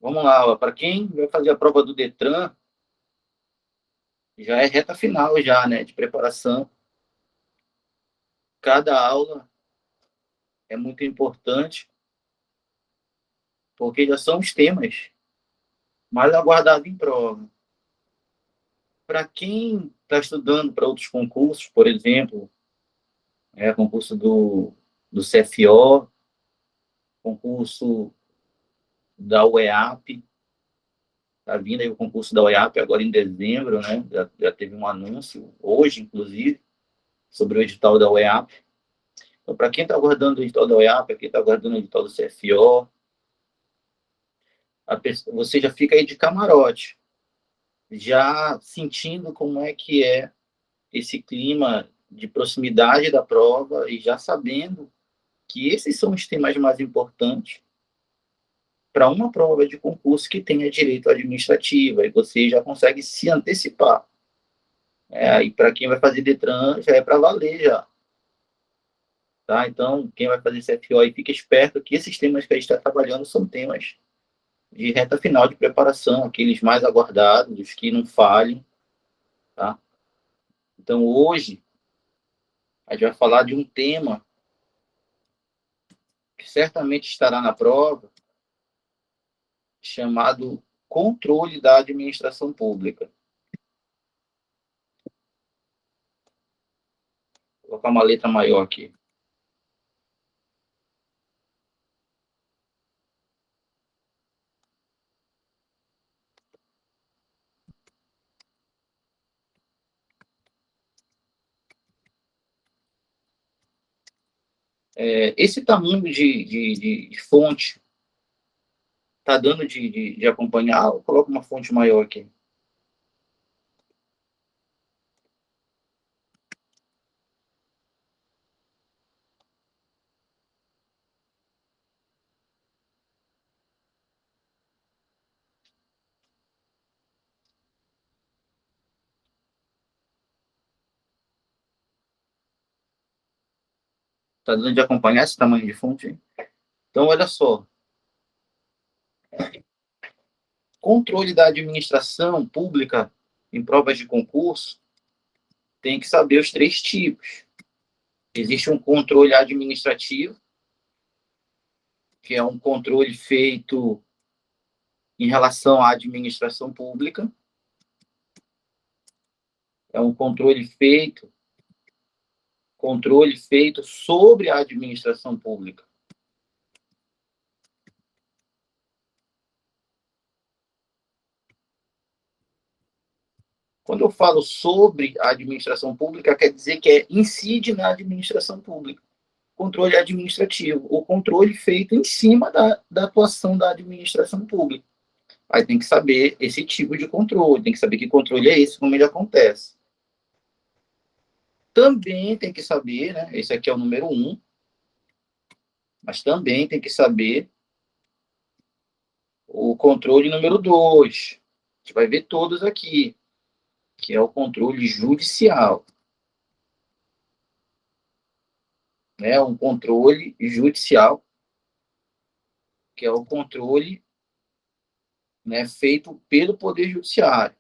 Vamos lá, para quem vai fazer a prova do Detran, já é reta final já, né, de preparação. Cada aula é muito importante, porque já são os temas mais aguardados em prova. Para quem está estudando para outros concursos, por exemplo, concurso do CFO, concurso da UEAP, está vindo aí o concurso da UEAP agora em dezembro, né? Já teve um anúncio, hoje, inclusive, sobre o edital da UEAP. Então, para quem está aguardando o edital da UEAP, para quem está aguardando o edital do CFO, você já fica aí de camarote, já sentindo como é que é esse clima de proximidade da prova e já sabendo que esses são os temas mais importantes para uma prova de concurso que tenha direito administrativo, e você já consegue se antecipar. E para quem vai fazer Detran, já é para valer já. Tá? Então, quem vai fazer CFO aí, fica esperto que esses temas que a gente está trabalhando são temas de reta final de preparação, aqueles mais aguardados, os que não falhem. Tá? Então, hoje, a gente vai falar de um tema que certamente estará na prova, chamado controle da administração pública. Vou colocar uma letra maior aqui. Esse tamanho de fonte está dando de acompanhar, ou coloco uma fonte maior aqui? Está dando de acompanhar esse tamanho de fonte? Então, olha só. Controle da administração pública em provas de concurso tem que saber os 3 tipos. Existe um controle administrativo, que é um controle feito em relação à administração pública. É um controle feito sobre a administração pública. Quando eu falo sobre a administração pública, quer dizer que incide na administração pública. Controle administrativo, o controle feito em cima da atuação da administração pública. Aí tem que saber esse tipo de controle, tem que saber que controle é esse, como ele acontece. Também tem que saber, né? Esse aqui é o número 1, mas também tem que saber o controle número 2. A gente vai ver todos aqui, que é o controle judicial. Um controle judicial, que é o controle, né, feito pelo Poder Judiciário.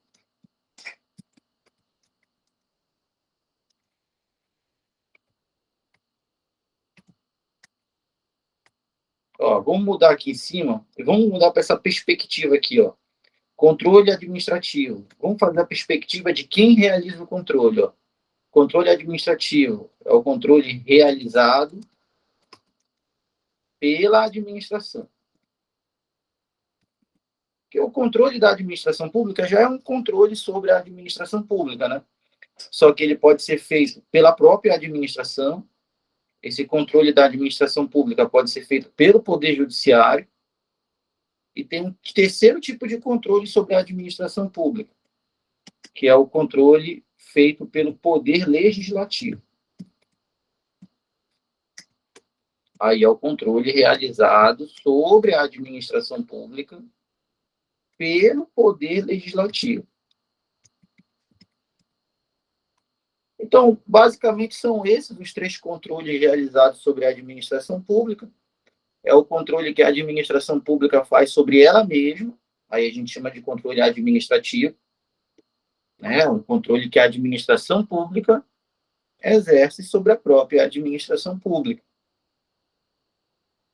Vamos mudar aqui em cima, e vamos mudar para essa perspectiva aqui, controle administrativo. Vamos fazer a perspectiva de quem realiza o controle. Controle administrativo é o controle realizado pela administração. Porque o controle da administração pública já é um controle sobre a administração pública, né? Só que ele pode ser feito pela própria administração. Esse controle da administração pública pode ser feito pelo Poder Judiciário. E tem um terceiro tipo de controle sobre a administração pública, que é o controle feito pelo Poder Legislativo. Aí é o controle realizado sobre a administração pública pelo Poder Legislativo. Então, basicamente, são esses os 3 controles realizados sobre a administração pública. é o controle que a administração pública faz sobre ela mesma, aí a gente chama de controle administrativo, né? O controle que a administração pública exerce sobre a própria administração pública.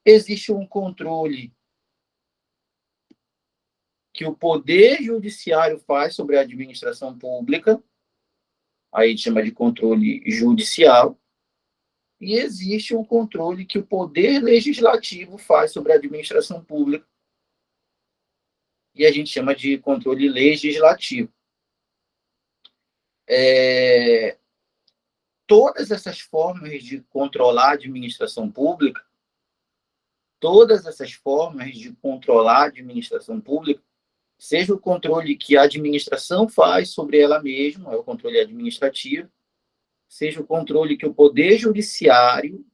Existe um controle que o Poder Judiciário faz sobre a administração pública, aí a gente chama de controle judicial, e existe um controle que o Poder Legislativo faz sobre a administração pública, e a gente chama de controle legislativo. Todas essas formas de controlar a administração pública, seja o controle que a administração faz sobre ela mesma, é o controle administrativo, seja o controle que o Poder Judiciário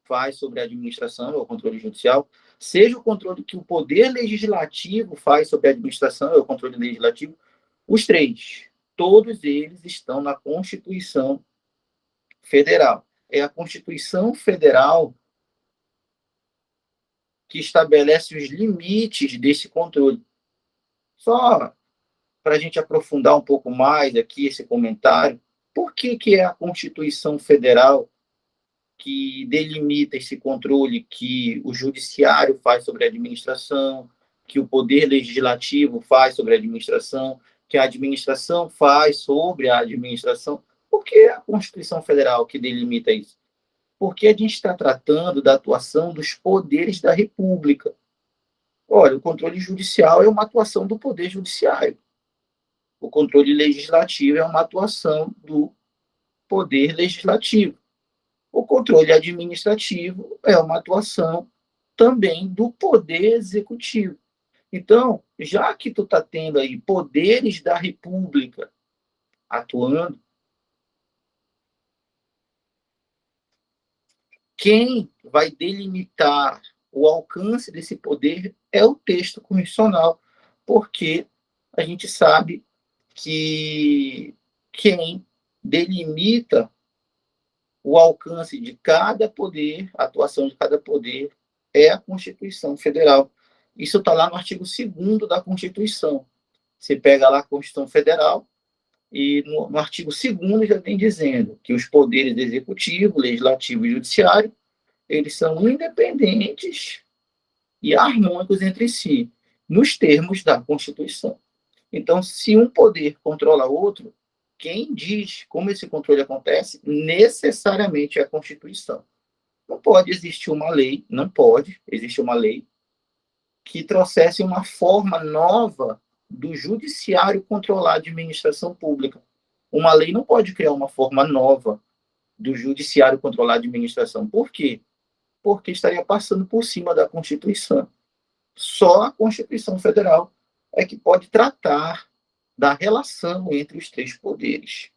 faz sobre a administração, é o controle judicial, seja o controle que o Poder Legislativo faz sobre a administração, é o controle legislativo, os três, todos eles estão na Constituição Federal. É a Constituição Federal que estabelece os limites desse controle. Só para a gente aprofundar um pouco mais aqui esse comentário, por que é a Constituição Federal que delimita esse controle que o judiciário faz sobre a administração, que o poder legislativo faz sobre a administração, que a administração faz sobre a administração? Por que a Constituição Federal que delimita isso? Porque a gente está tratando da atuação dos poderes da República. Olha, o controle judicial é uma atuação do Poder Judiciário. O controle legislativo é uma atuação do Poder Legislativo. O controle administrativo é uma atuação também do Poder Executivo. Então, já que tu está tendo aí poderes da República atuando, quem vai delimitar o alcance desse poder é o texto constitucional, porque a gente sabe que quem delimita o alcance de cada poder, a atuação de cada poder, é a Constituição Federal. Isso está lá no artigo 2º da Constituição. Você pega lá a Constituição Federal e no artigo 2º já vem dizendo que os poderes executivo, legislativo e judiciário, eles são independentes e harmônicos entre si, nos termos da Constituição. Então, se um poder controla outro, quem diz como esse controle acontece, necessariamente é a Constituição. Não pode existir uma lei, não pode existir uma lei que trouxesse uma forma nova do judiciário controlar a administração pública. Uma lei não pode criar uma forma nova do judiciário controlar a administração. Por quê? Porque estaria passando por cima da Constituição. Só a Constituição Federal é que pode tratar da relação entre os três poderes.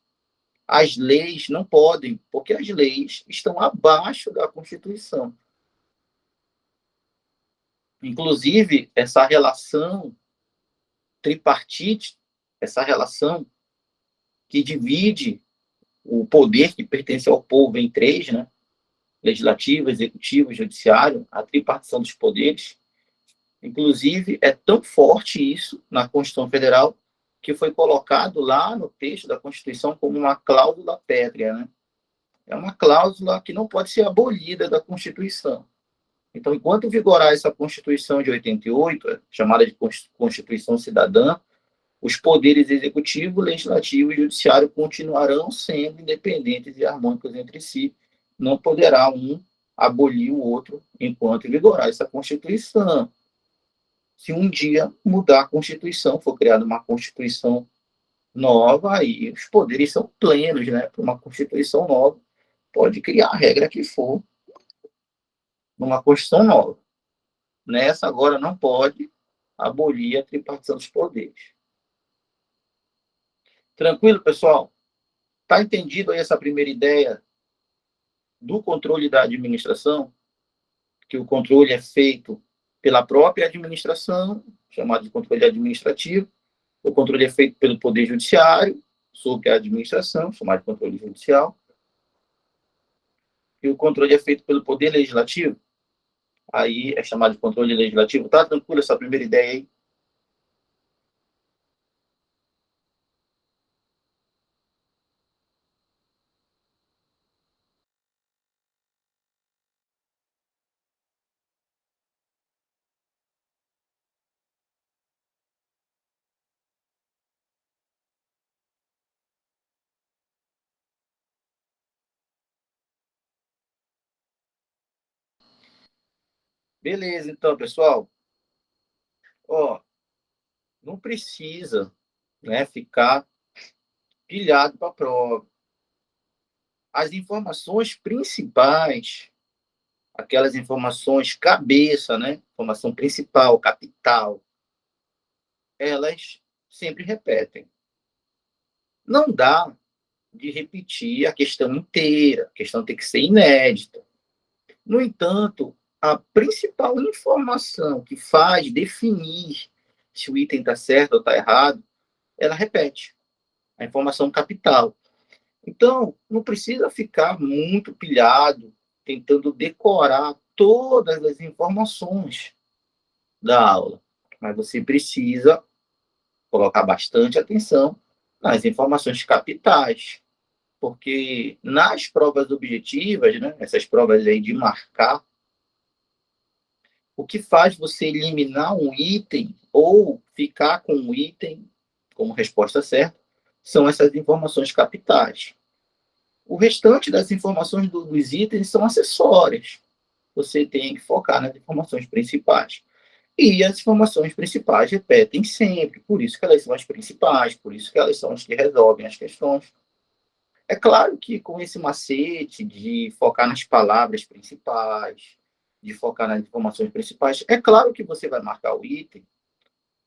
As leis não podem, porque as leis estão abaixo da Constituição. Inclusive, essa relação tripartite, essa relação que divide o poder que pertence ao povo em três, né? Legislativo, executivo, judiciário, a tripartição dos poderes. Inclusive, é tão forte isso na Constituição Federal que foi colocado lá no texto da Constituição como uma cláusula pétrea, né? É uma cláusula que não pode ser abolida da Constituição. Então, enquanto vigorar essa Constituição de 88, chamada de Constituição Cidadã, os poderes executivo, legislativo e judiciário continuarão sendo independentes e harmônicos entre si. Não poderá um abolir o outro enquanto vigorar essa Constituição. Se um dia mudar a Constituição, for criada uma Constituição nova, aí os poderes são plenos, né? Para uma Constituição nova, pode criar a regra que for numa Constituição nova. Nessa, agora, não pode abolir a tripartição dos poderes. Tranquilo, pessoal? Está entendido aí essa primeira ideia do controle da administração? Que o controle é feito pela própria administração, chamado de controle administrativo. O controle é feito pelo Poder Judiciário sobre a administração, chamado de controle judicial. E o controle é feito pelo Poder Legislativo, aí é chamado de controle legislativo. Tá tranquilo essa primeira ideia aí? Beleza, então, pessoal. Ó, não precisa, né, ficar pilhado para a prova. As informações principais, aquelas informações cabeça, né, informação principal, capital, elas sempre repetem. Não dá de repetir a questão inteira, a questão tem que ser inédita. No entanto, a principal informação que faz definir se o item está certo ou está errado, ela repete, a informação capital. Então, não precisa ficar muito pilhado, tentando decorar todas as informações da aula, mas você precisa colocar bastante atenção nas informações capitais, porque nas provas objetivas, né, essas provas aí de marcar, o que faz você eliminar um item ou ficar com um item como resposta certa são essas informações capitais. O restante das informações dos itens são acessórias. Você tem que focar nas informações principais. E as informações principais repetem sempre, por isso que elas são as principais, por isso que elas são as que resolvem as questões. É claro que com esse macete de focar nas palavras principais, de focar nas informações principais, é claro que você vai marcar o item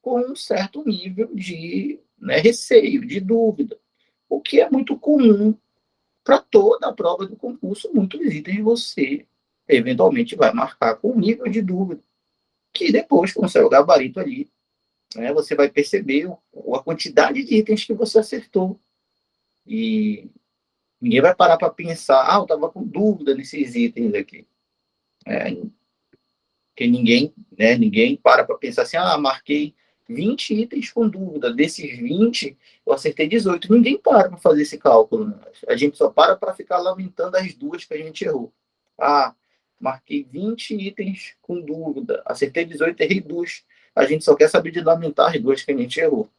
com um certo nível de, né, receio, de dúvida, o que é muito comum para toda a prova do concurso. Muitos itens você eventualmente vai marcar com um nível de dúvida, que depois, com o seu gabarito ali, né, você vai perceber a quantidade de itens que você acertou. E ninguém vai parar para pensar, eu estava com dúvida nesses itens aqui. É, porque ninguém para pensar assim, marquei 20 itens com dúvida, desses 20 eu acertei 18. Ninguém para fazer esse cálculo. Né? A gente só para ficar lamentando as duas que a gente errou. Marquei 20 itens com dúvida, acertei 18, errei duas. A gente só quer saber de lamentar as duas que a gente errou.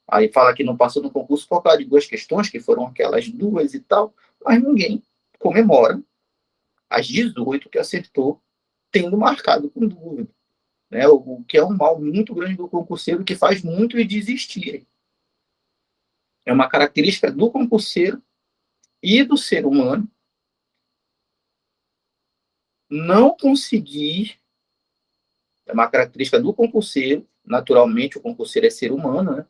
Aí fala que não passou no concurso por causa de duas questões, que foram aquelas duas e tal, mas ninguém comemora as 18 que acertou, tendo marcado com dúvida. Né? O que é um mal muito grande do concurseiro, que faz muitos desistirem. É uma característica do concurseiro e do ser humano não conseguir, é uma característica do concurseiro, naturalmente o concurseiro é ser humano, né?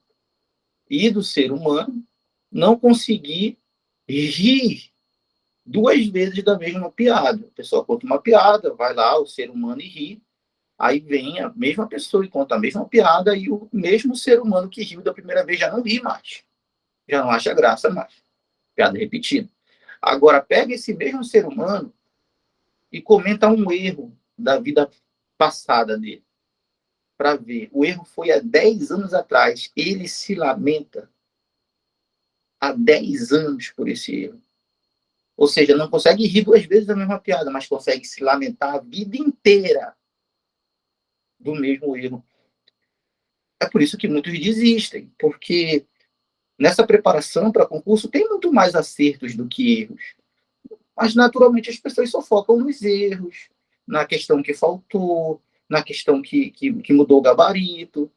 E do ser humano não conseguir rir duas vezes da mesma piada. O pessoal conta uma piada, vai lá o ser humano e ri, aí vem a mesma pessoa e conta a mesma piada e o mesmo ser humano que riu da primeira vez já não ri mais, já não acha graça mais. Piada repetida. Agora, pega esse mesmo ser humano e comenta um erro da vida passada dele, para ver. O erro foi há 10 anos atrás. Ele se lamenta há 10 anos por esse erro. Ou seja, não consegue rir duas vezes da mesma piada, mas consegue se lamentar a vida inteira do mesmo erro. É por isso que muitos desistem, porque nessa preparação para concurso tem muito mais acertos do que erros. Mas, naturalmente, as pessoas só focam nos erros, na questão que faltou, na questão que mudou o gabarito,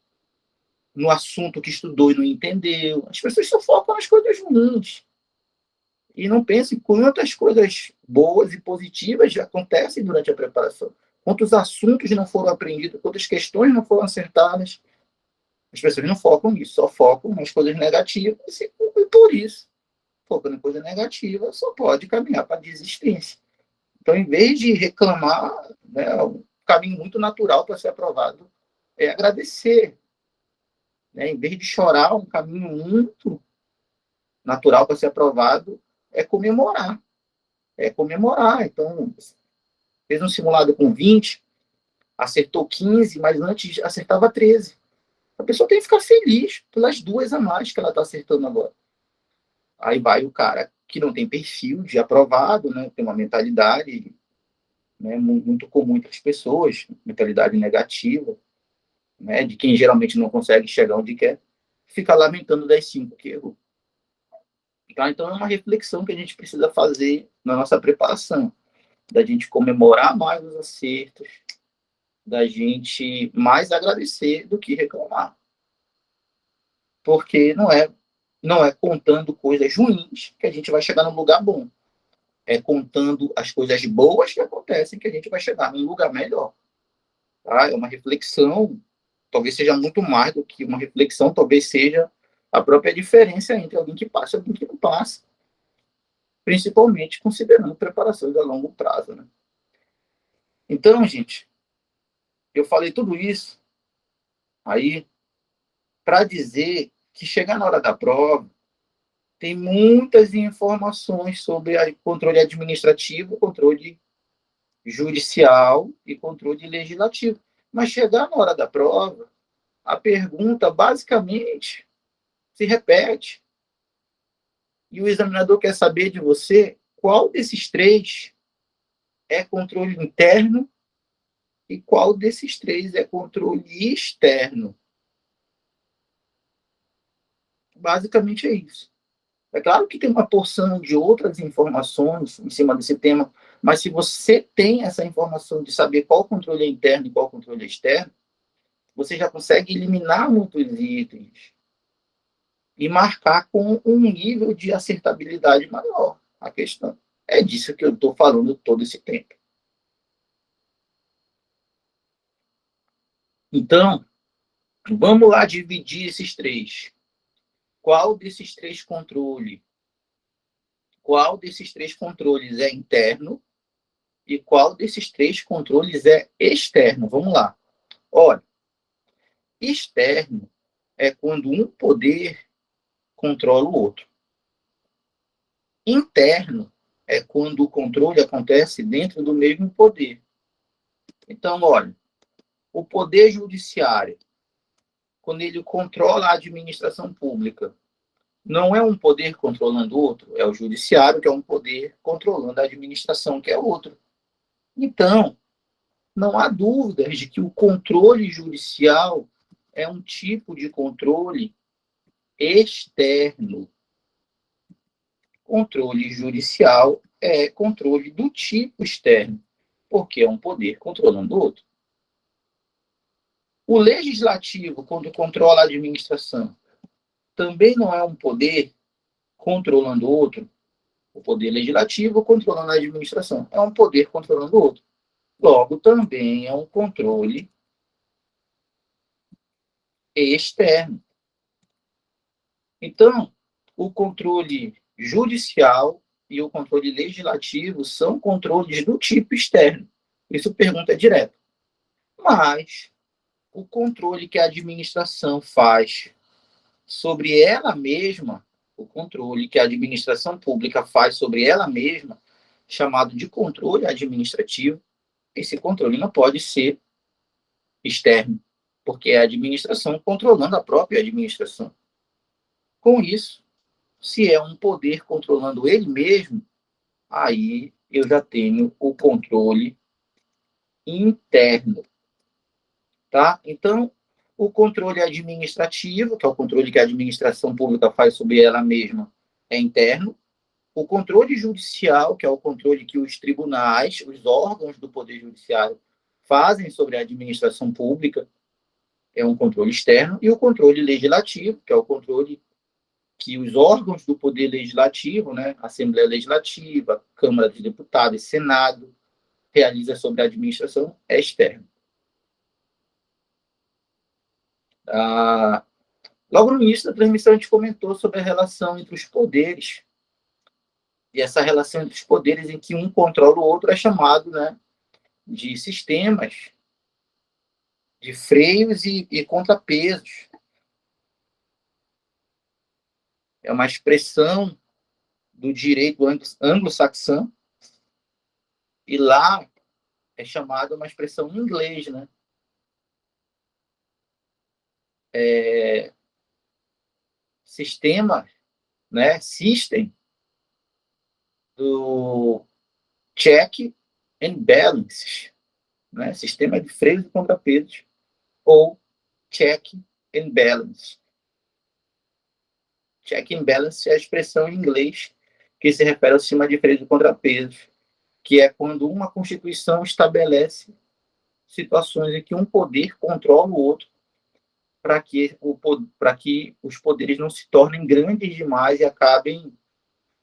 no assunto que estudou e não entendeu. As pessoas só focam nas coisas ruins. E não pensam em quantas coisas boas e positivas já acontecem durante a preparação. Quantos assuntos não foram aprendidos, quantas questões não foram acertadas. As pessoas não focam nisso, só focam nas coisas negativas e por isso, focando em coisa negativa, só pode caminhar para a desistência. Então, em vez de reclamar, né, um caminho muito natural para ser aprovado é agradecer. Né? Em vez de chorar, um caminho muito natural para ser aprovado é comemorar. É comemorar. Então, fez um simulado com 20, acertou 15, mas antes acertava 13. A pessoa tem que ficar feliz pelas 2 a mais que ela está acertando agora. Aí vai o cara que não tem perfil de aprovado, né, tem uma mentalidade, né, muito comum entre as pessoas, mentalidade negativa, né, de quem geralmente não consegue chegar onde quer, fica lamentando das 5 que errou. Tá? Então é uma reflexão que a gente precisa fazer na nossa preparação, da gente comemorar mais os acertos, da gente mais agradecer do que reclamar. Porque não é contando coisas ruins que a gente vai chegar num lugar bom. É contando as coisas boas que acontecem que a gente vai chegar num lugar melhor. Tá? É uma reflexão, talvez seja muito mais do que uma reflexão, talvez seja a própria diferença entre alguém que passa e alguém que não passa. Principalmente considerando preparações a longo prazo. Né? Então, gente, eu falei tudo isso aí para dizer que chegar na hora da prova, tem muitas informações sobre controle administrativo, controle judicial e controle legislativo. Mas chegar na hora da prova, a pergunta basicamente se repete. E o examinador quer saber de você qual desses 3 é controle interno e qual desses 3 é controle externo. Basicamente é isso. É claro que tem uma porção de outras informações em cima desse tema, mas se você tem essa informação de saber qual controle é interno e qual controle é externo, você já consegue eliminar muitos itens e marcar com um nível de acertabilidade maior a questão. É disso que eu estou falando todo esse tempo. Então, vamos lá dividir esses 3. Qual desses 3 controles? Qual desses 3 controles é interno e qual desses 3 controles é externo? Vamos lá. Olha, externo é quando um poder controla o outro. Interno é quando o controle acontece dentro do mesmo poder. Então, olha, o poder judiciário, quando ele controla a administração pública, não é um poder controlando o outro, é o judiciário que é um poder controlando a administração, que é outro. Então, não há dúvidas de que o controle judicial é um tipo de controle externo. Controle judicial é controle do tipo externo, porque é um poder controlando o outro. O legislativo, quando controla a administração, também não é um poder controlando o outro. O poder legislativo controlando a administração é um poder controlando o outro. Logo, também é um controle externo. Então, o controle judicial e o controle legislativo são controles do tipo externo. Isso pergunta direta. Mas o controle que a administração faz sobre ela mesma, o controle que a administração pública faz sobre ela mesma, chamado de controle administrativo, esse controle não pode ser externo, porque é a administração controlando a própria administração. Com isso, se é um poder controlando ele mesmo, aí eu já tenho o controle interno, tá? Então, o controle administrativo, que é o controle que a administração pública faz sobre ela mesma, é interno. O controle judicial, que é o controle que os tribunais, os órgãos do Poder Judiciário fazem sobre a administração pública, é um controle externo. E o controle legislativo, que é o controle que os órgãos do Poder Legislativo, né, Assembleia Legislativa, Câmara dos Deputados e Senado, realiza sobre a administração, é externo. Logo no início da transmissão, a gente comentou sobre a relação entre os poderes. E essa relação entre os poderes em que um controla o outro é chamado, né, de sistemas de freios e contrapesos. É uma expressão do direito anglo-saxão, e lá é chamada uma expressão em inglês, né, sistema, né, system do check and balance, né, sistema de freios e contrapesos, ou check and balance. Check and balance é a expressão em inglês que se refere ao sistema de freios e contrapesos, que é quando uma Constituição estabelece situações em que um poder controla o outro para que os poderes não se tornem grandes demais e acabem,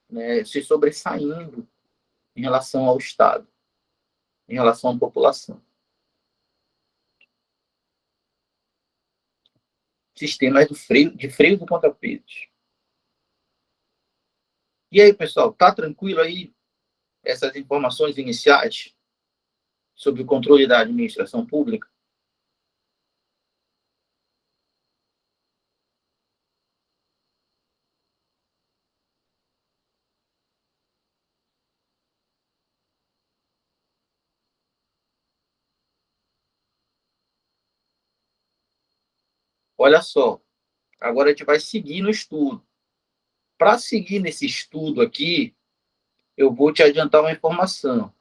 né, se sobressaindo em relação ao Estado, em relação à população. Sistemas de freio e contrapesos. E aí, pessoal, tá tranquilo aí essas informações iniciais sobre o controle da administração pública? Olha só, agora a gente vai seguir no estudo. Para seguir nesse estudo aqui, eu vou te adiantar uma informação.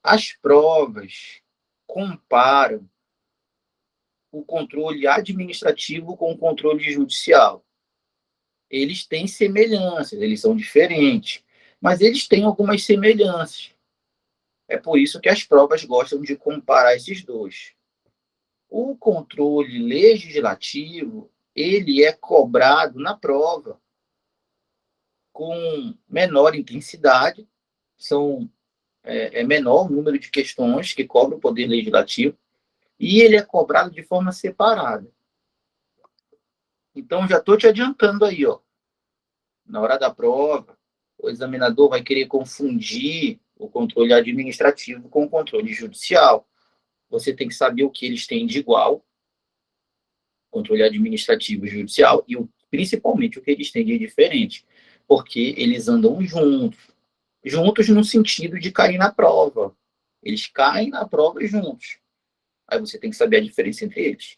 As provas comparam o controle administrativo com o controle judicial. Eles têm semelhanças, eles são diferentes, mas eles têm algumas semelhanças. É por isso que as provas gostam de comparar esses dois. O controle legislativo, ele é cobrado na prova com menor intensidade, é menor o número de questões que cobra o poder legislativo, e ele é cobrado de forma separada. Então, já estou te adiantando aí, ó. Na hora da prova, o examinador vai querer confundir o controle administrativo com o controle judicial. Você tem que saber o que eles têm de igual, controle administrativo e judicial, e principalmente o que eles têm de diferente, porque eles andam juntos no sentido de cair na prova. Eles caem na prova juntos. Aí você tem que saber a diferença entre eles.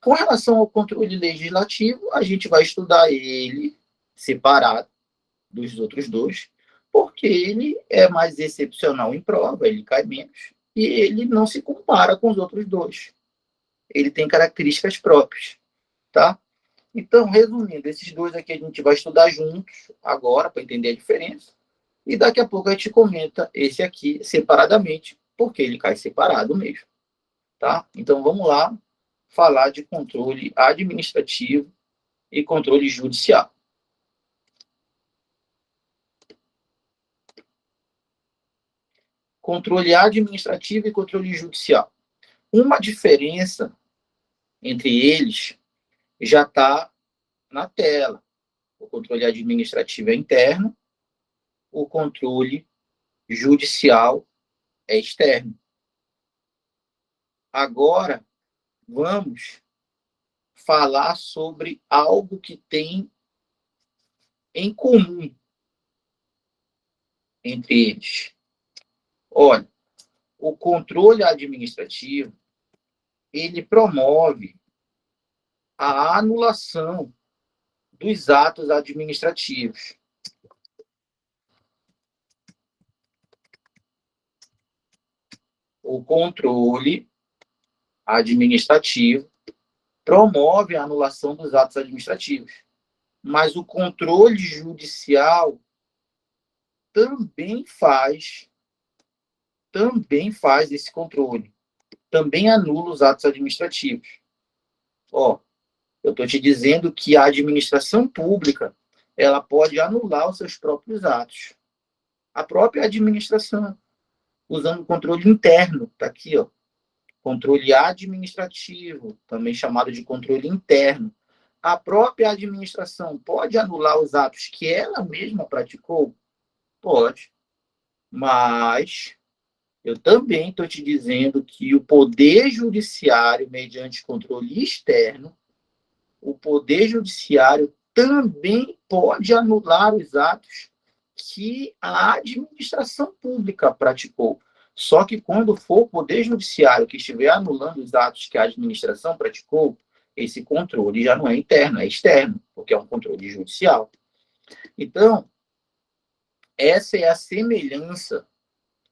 Com relação ao controle legislativo, a gente vai estudar ele separado dos outros dois, porque ele é mais excepcional em prova, ele cai menos, e ele não se compara com os outros dois. Ele tem características próprias, tá? Então, resumindo, esses dois aqui a gente vai estudar juntos agora para entender a diferença, e daqui a pouco a gente comenta esse aqui separadamente, porque ele cai separado mesmo, tá? Então, vamos lá falar de controle administrativo e controle judicial. Controle administrativo e controle judicial. Uma diferença entre eles já está na tela. O controle administrativo é interno, o controle judicial é externo. Agora, vamos falar sobre algo que tem em comum entre eles. Olha, o controle administrativo, ele promove a anulação dos atos administrativos. O controle administrativo promove a anulação dos atos administrativos. Mas o controle judicial também faz esse controle. Também anula os atos administrativos. Ó, eu estou te dizendo que a administração pública ela pode anular os seus próprios atos. A própria administração, usando o controle interno, está aqui, ó. Controle administrativo, também chamado de controle interno. A própria administração pode anular os atos que ela mesma praticou? Pode. Mas eu também estou te dizendo que o Poder Judiciário, mediante controle externo, o Poder Judiciário também pode anular os atos que a administração pública praticou. Só que quando for o Poder Judiciário que estiver anulando os atos que a administração praticou, esse controle já não é interno, é externo, porque é um controle judicial. Então, essa é a semelhança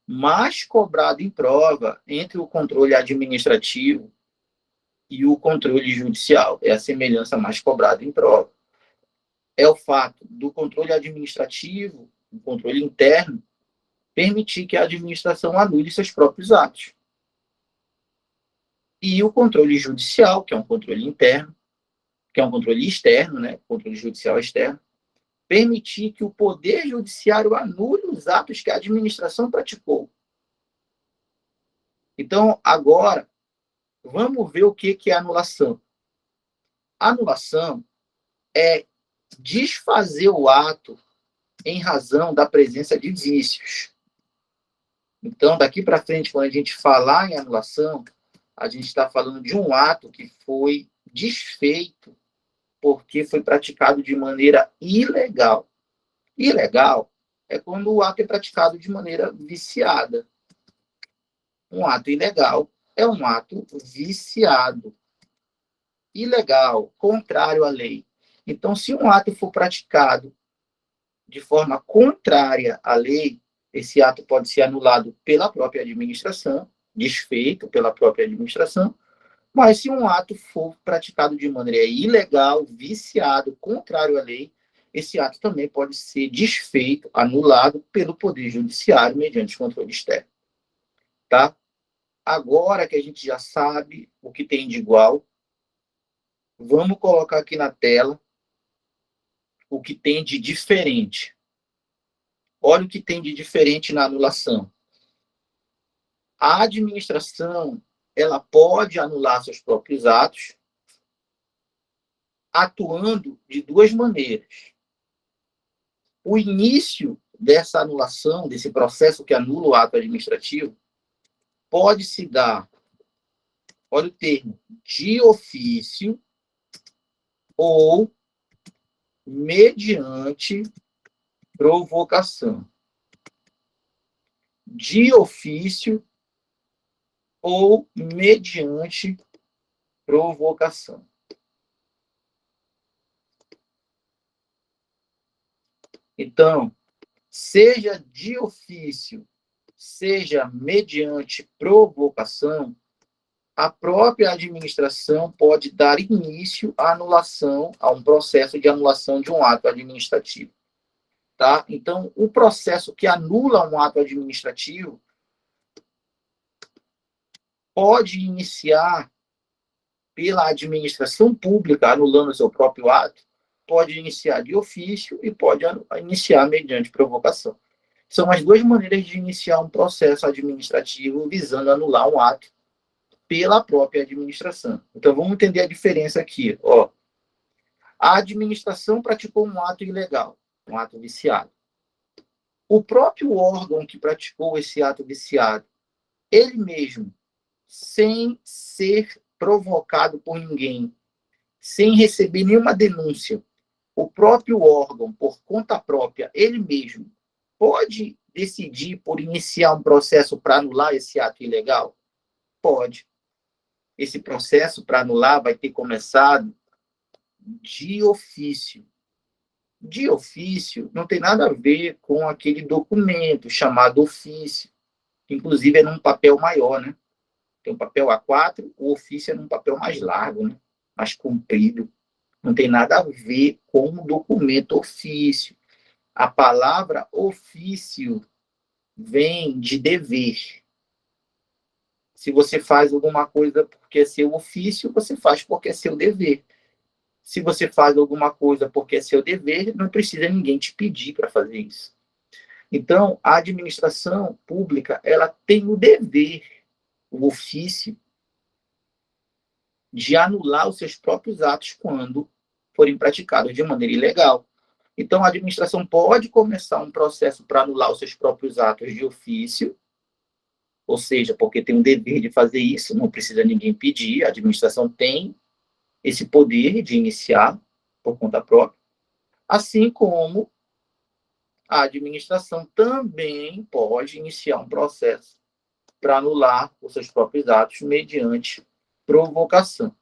mais cobrada em prova entre o controle administrativo e o controle judicial. É a semelhança mais cobrada em prova. É o fato do controle administrativo, o controle interno, permitir que a administração anule seus próprios atos. E o controle judicial, que é um controle interno, que é um controle externo, né? Controle judicial externo, permitir que o Poder Judiciário anule os atos que a administração praticou. Então, agora, vamos ver o que é anulação. Anulação é desfazer o ato em razão da presença de vícios. Então, daqui para frente, quando a gente falar em anulação, a gente está falando de um ato que foi desfeito porque foi praticado de maneira ilegal. Ilegal é quando o ato é praticado de maneira viciada. Um ato ilegal é um ato viciado. Ilegal, contrário à lei. Então, se um ato for praticado de forma contrária à lei, esse ato pode ser anulado pela própria administração, desfeito pela própria administração, mas se um ato for praticado de maneira ilegal, viciado, contrário à lei, esse ato também pode ser desfeito, anulado pelo Poder Judiciário mediante controle externo. Tá? Agora que a gente já sabe o que tem de igual, vamos colocar aqui na tela o que tem de diferente. Olha o que tem de diferente na anulação. A administração, ela pode anular seus próprios atos atuando de duas maneiras. O início dessa anulação, desse processo que anula o ato administrativo, pode se dar, olha o termo, de ofício ou mediante provocação. De ofício ou mediante provocação. Então, seja de ofício, seja mediante provocação, a própria administração pode dar início à anulação, a um processo de anulação de um ato administrativo. Tá? Então, o processo que anula um ato administrativo pode iniciar pela administração pública, anulando o seu próprio ato, pode iniciar de ofício e pode iniciar mediante provocação. São as duas maneiras de iniciar um processo administrativo visando anular um ato pela própria administração. Então, vamos entender a diferença aqui. Ó, a administração praticou um ato ilegal, um ato viciado. O próprio órgão que praticou esse ato viciado, ele mesmo, sem ser provocado por ninguém, sem receber nenhuma denúncia, o próprio órgão, por conta própria, ele mesmo, pode decidir por iniciar um processo para anular esse ato ilegal? Pode. Esse processo para anular vai ter começado de ofício. De ofício não tem nada a ver com aquele documento chamado ofício, que inclusive é num papel maior, né? Tem um papel A4, o ofício é num papel mais largo, né? Mais comprido. Não tem nada a ver com o documento ofício. A palavra ofício vem de dever. Se você faz alguma coisa porque é seu ofício, você faz porque é seu dever. Se você faz alguma coisa porque é seu dever, não precisa ninguém te pedir para fazer isso. Então, a administração pública, ela tem o dever, o ofício, de anular os seus próprios atos quando forem praticados de maneira ilegal. Então, a administração pode começar um processo para anular os seus próprios atos de ofício, ou seja, porque tem o dever de fazer isso, não precisa ninguém pedir, a administração tem esse poder de iniciar por conta própria, assim como a administração também pode iniciar um processo para anular os seus próprios atos mediante provocação.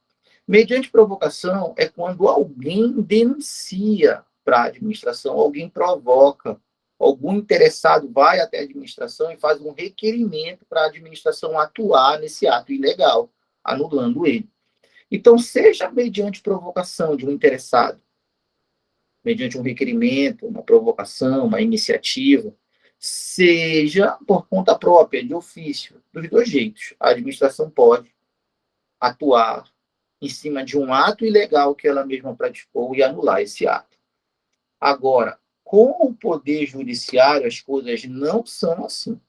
Mediante provocação é quando alguém denuncia para a administração, alguém provoca, algum interessado vai até a administração e faz um requerimento para a administração atuar nesse ato ilegal, anulando ele. Então, seja mediante provocação de um interessado, mediante um requerimento, uma provocação, uma iniciativa, seja por conta própria, de ofício, dos dois jeitos. A administração pode atuar em cima de um ato ilegal que ela mesma praticou e anular esse ato. Agora, com o Poder Judiciário, as coisas não são assim.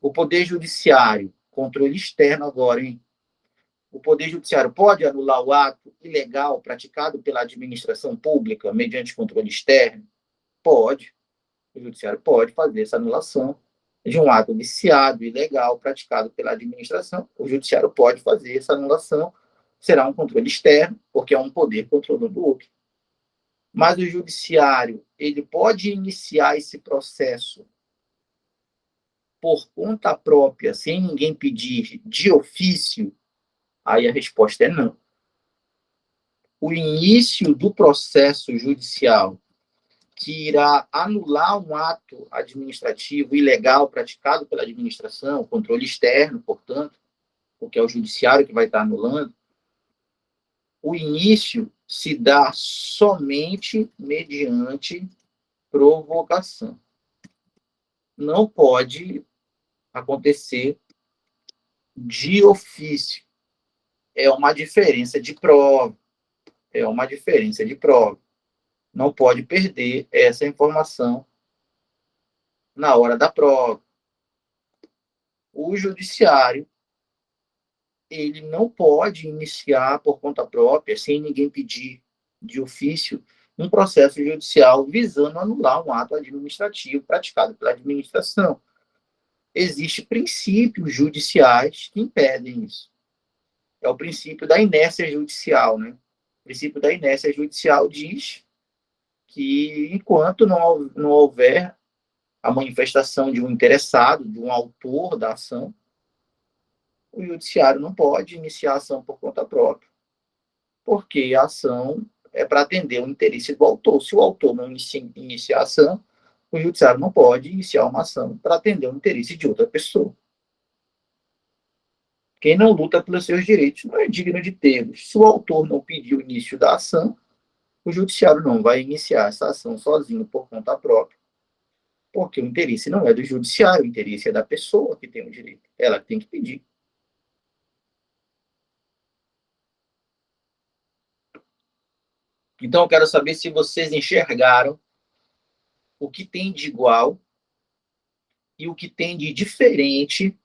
O Poder Judiciário, controle externo agora, hein? O Poder Judiciário pode anular o ato ilegal praticado pela administração pública mediante controle externo? Pode. O Judiciário pode fazer essa anulação de um ato viciado, ilegal, praticado pela administração. O Judiciário pode fazer essa anulação. Será um controle externo, porque é um poder controlando o outro. Mas o Judiciário, ele pode iniciar esse processo por conta própria, sem ninguém pedir, de ofício? Aí a resposta é não. O início do processo judicial que irá anular um ato administrativo ilegal praticado pela administração, controle externo, portanto, porque é o judiciário que vai estar anulando, o início se dá somente mediante provocação. Não pode acontecer de ofício. É uma diferença de prova. É uma diferença de prova. Não pode perder essa informação na hora da prova. O judiciário, ele não pode iniciar por conta própria, sem ninguém pedir de ofício, um processo judicial visando anular um ato administrativo praticado pela administração. Existem princípios judiciais que impedem isso. É o princípio da inércia judicial, né? O princípio da inércia judicial diz que enquanto não houver a manifestação de um interessado, de um autor da ação, o judiciário não pode iniciar a ação por conta própria, porque a ação é para atender o interesse do autor. Se o autor não inicia a ação, o judiciário não pode iniciar uma ação para atender o interesse de outra pessoa. Quem não luta pelos seus direitos não é digno de tê-los. Se o autor não pedir o início da ação, o judiciário não vai iniciar essa ação sozinho por conta própria, porque o interesse não é do judiciário, o interesse é da pessoa que tem o direito. Ela que tem que pedir. Então, eu quero saber se vocês enxergaram o que tem de igual e o que tem de diferente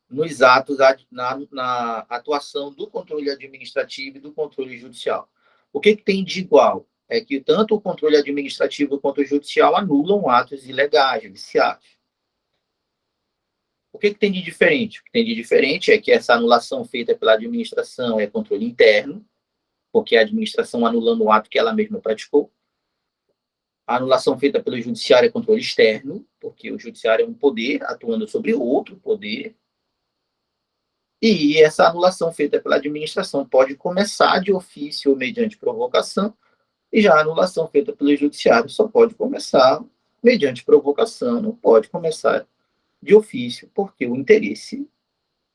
nos atos, na atuação do controle administrativo e do controle judicial. O que tem de igual é que tanto o controle administrativo quanto o judicial anulam atos ilegais, viciados. O que tem de diferente? O que tem de diferente é que essa anulação feita pela administração é controle interno, porque é a administração anulando o ato que ela mesma praticou. A anulação feita pelo judiciário é controle externo, porque o judiciário é um poder atuando sobre outro poder. E essa anulação feita pela administração pode começar de ofício ou mediante provocação, e já a anulação feita pelo judiciário só pode começar mediante provocação, não pode começar de ofício, porque o interesse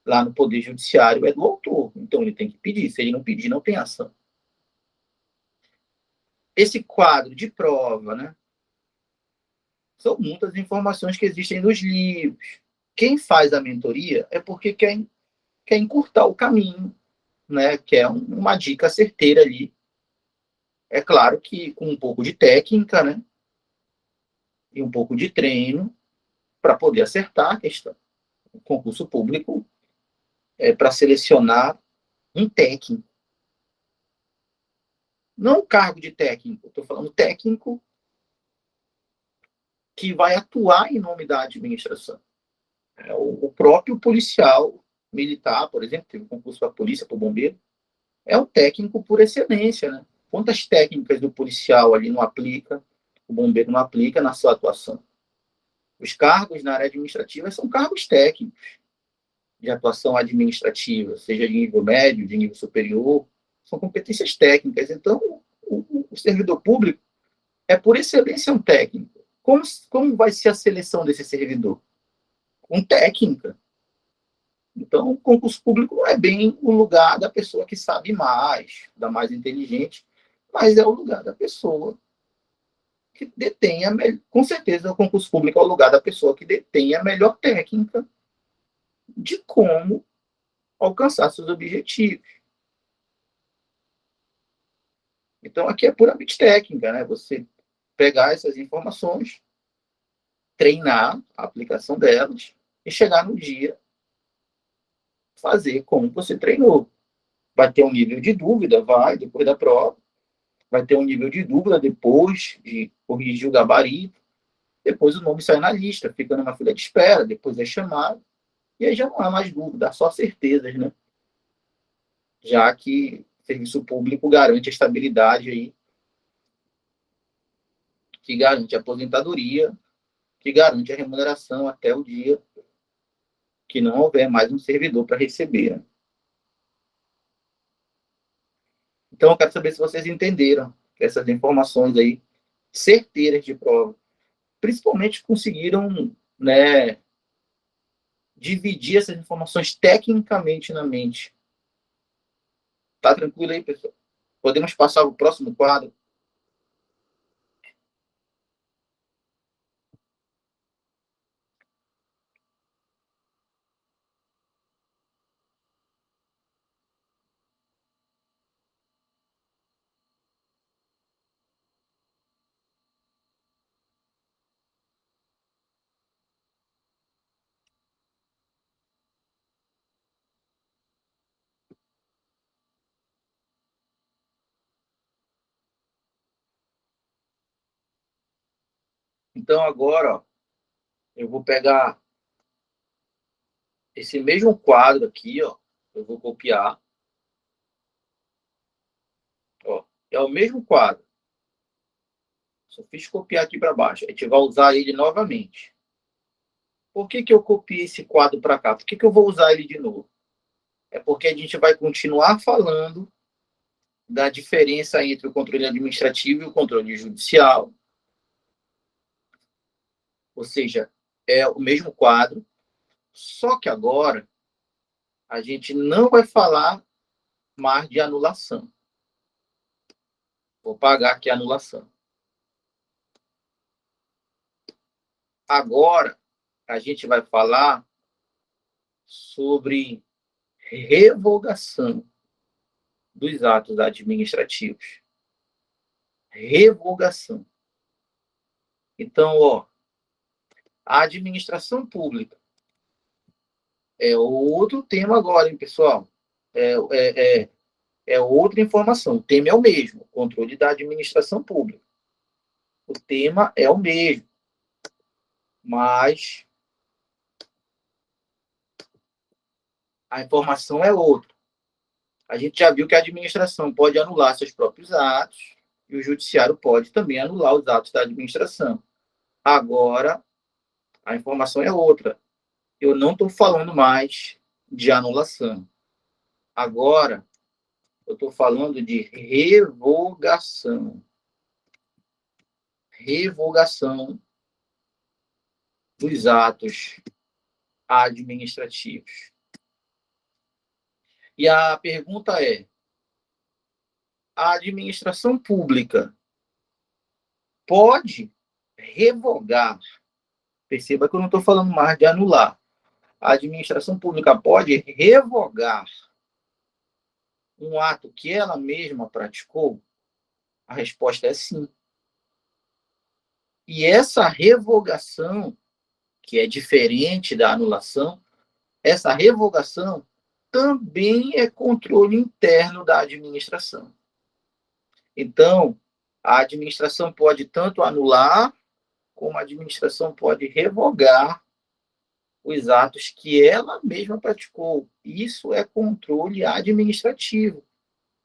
lá no Poder Judiciário é do autor. Então ele tem que pedir. Se ele não pedir, não tem ação. Esse quadro de prova, né, são muitas informações que existem nos livros. Quem faz a mentoria é porque quer encurtar o caminho, né, quer uma dica certeira ali. É claro que com um pouco de técnica, né, e um pouco de treino para poder acertar a questão. O concurso público é para selecionar um técnico. Não um cargo de técnico, estou falando técnico que vai atuar em nome da administração. O próprio policial militar, por exemplo, teve um concurso para a polícia, para o bombeiro, é um técnico por excelência, né? Quantas técnicas do policial ali não aplica, o bombeiro não aplica na sua atuação? Os cargos na área administrativa são cargos técnicos de atuação administrativa, seja de nível médio, de nível superior, são competências técnicas. Então, o servidor público é, por excelência, um técnico. Como vai ser a seleção desse servidor? Com técnica. Então, o concurso público não é bem o lugar da pessoa que sabe mais, da mais inteligente, mas é o lugar da pessoa que detém com certeza o concurso público é o lugar da pessoa que detém a melhor técnica de como alcançar seus objetivos. Então, aqui é puramente técnica, né? Você pegar essas informações, treinar a aplicação delas e chegar no dia, fazer como você treinou. Vai ter um nível de dúvida, depois da prova, vai ter um nível de dúvida depois de corrigir o gabarito, depois o nome sai na lista, fica numa fila de espera, depois é chamado, e aí já não há mais dúvida, só certezas, né? Já que o serviço público garante a estabilidade aí, que garante a aposentadoria, que garante a remuneração até o dia que não houver mais um servidor para receber. Né? Então, eu quero saber se vocês entenderam essas informações aí, certeiras de prova. Principalmente conseguiram, né, dividir essas informações tecnicamente na mente. Tá tranquilo aí, pessoal? Podemos passar para o próximo quadro? Então, agora, ó, eu vou pegar esse mesmo quadro aqui, ó, eu vou copiar. Ó, é o mesmo quadro. Só fiz copiar aqui para baixo. A gente vai usar ele novamente. Por que eu copiei esse quadro para cá? Por que eu vou usar ele de novo? É porque a gente vai continuar falando da diferença entre o controle administrativo e o controle judicial. Ou seja, é o mesmo quadro, só que agora a gente não vai falar mais de anulação. Vou pagar aqui a anulação. Agora a gente vai falar sobre revogação dos atos administrativos. Revogação. Então, ó, a administração pública é outro tema agora, hein, pessoal? É outra informação. O tema é o mesmo, controle da administração pública. O tema é o mesmo, mas a informação é outra. A gente já viu que a administração pode anular seus próprios atos e o judiciário pode também anular os atos da administração. Agora, a informação é outra. Eu não estou falando mais de anulação. Agora, eu estou falando de revogação. Revogação dos atos administrativos. E a pergunta é: a administração pública pode revogar? Perceba que eu não estou falando mais de anular. A administração pública pode revogar um ato que ela mesma praticou? A resposta é sim. E essa revogação, que é diferente da anulação, essa revogação também é controle interno da administração. Então, a administração pode tanto anular, como a administração pode revogar os atos que ela mesma praticou. Isso é controle administrativo.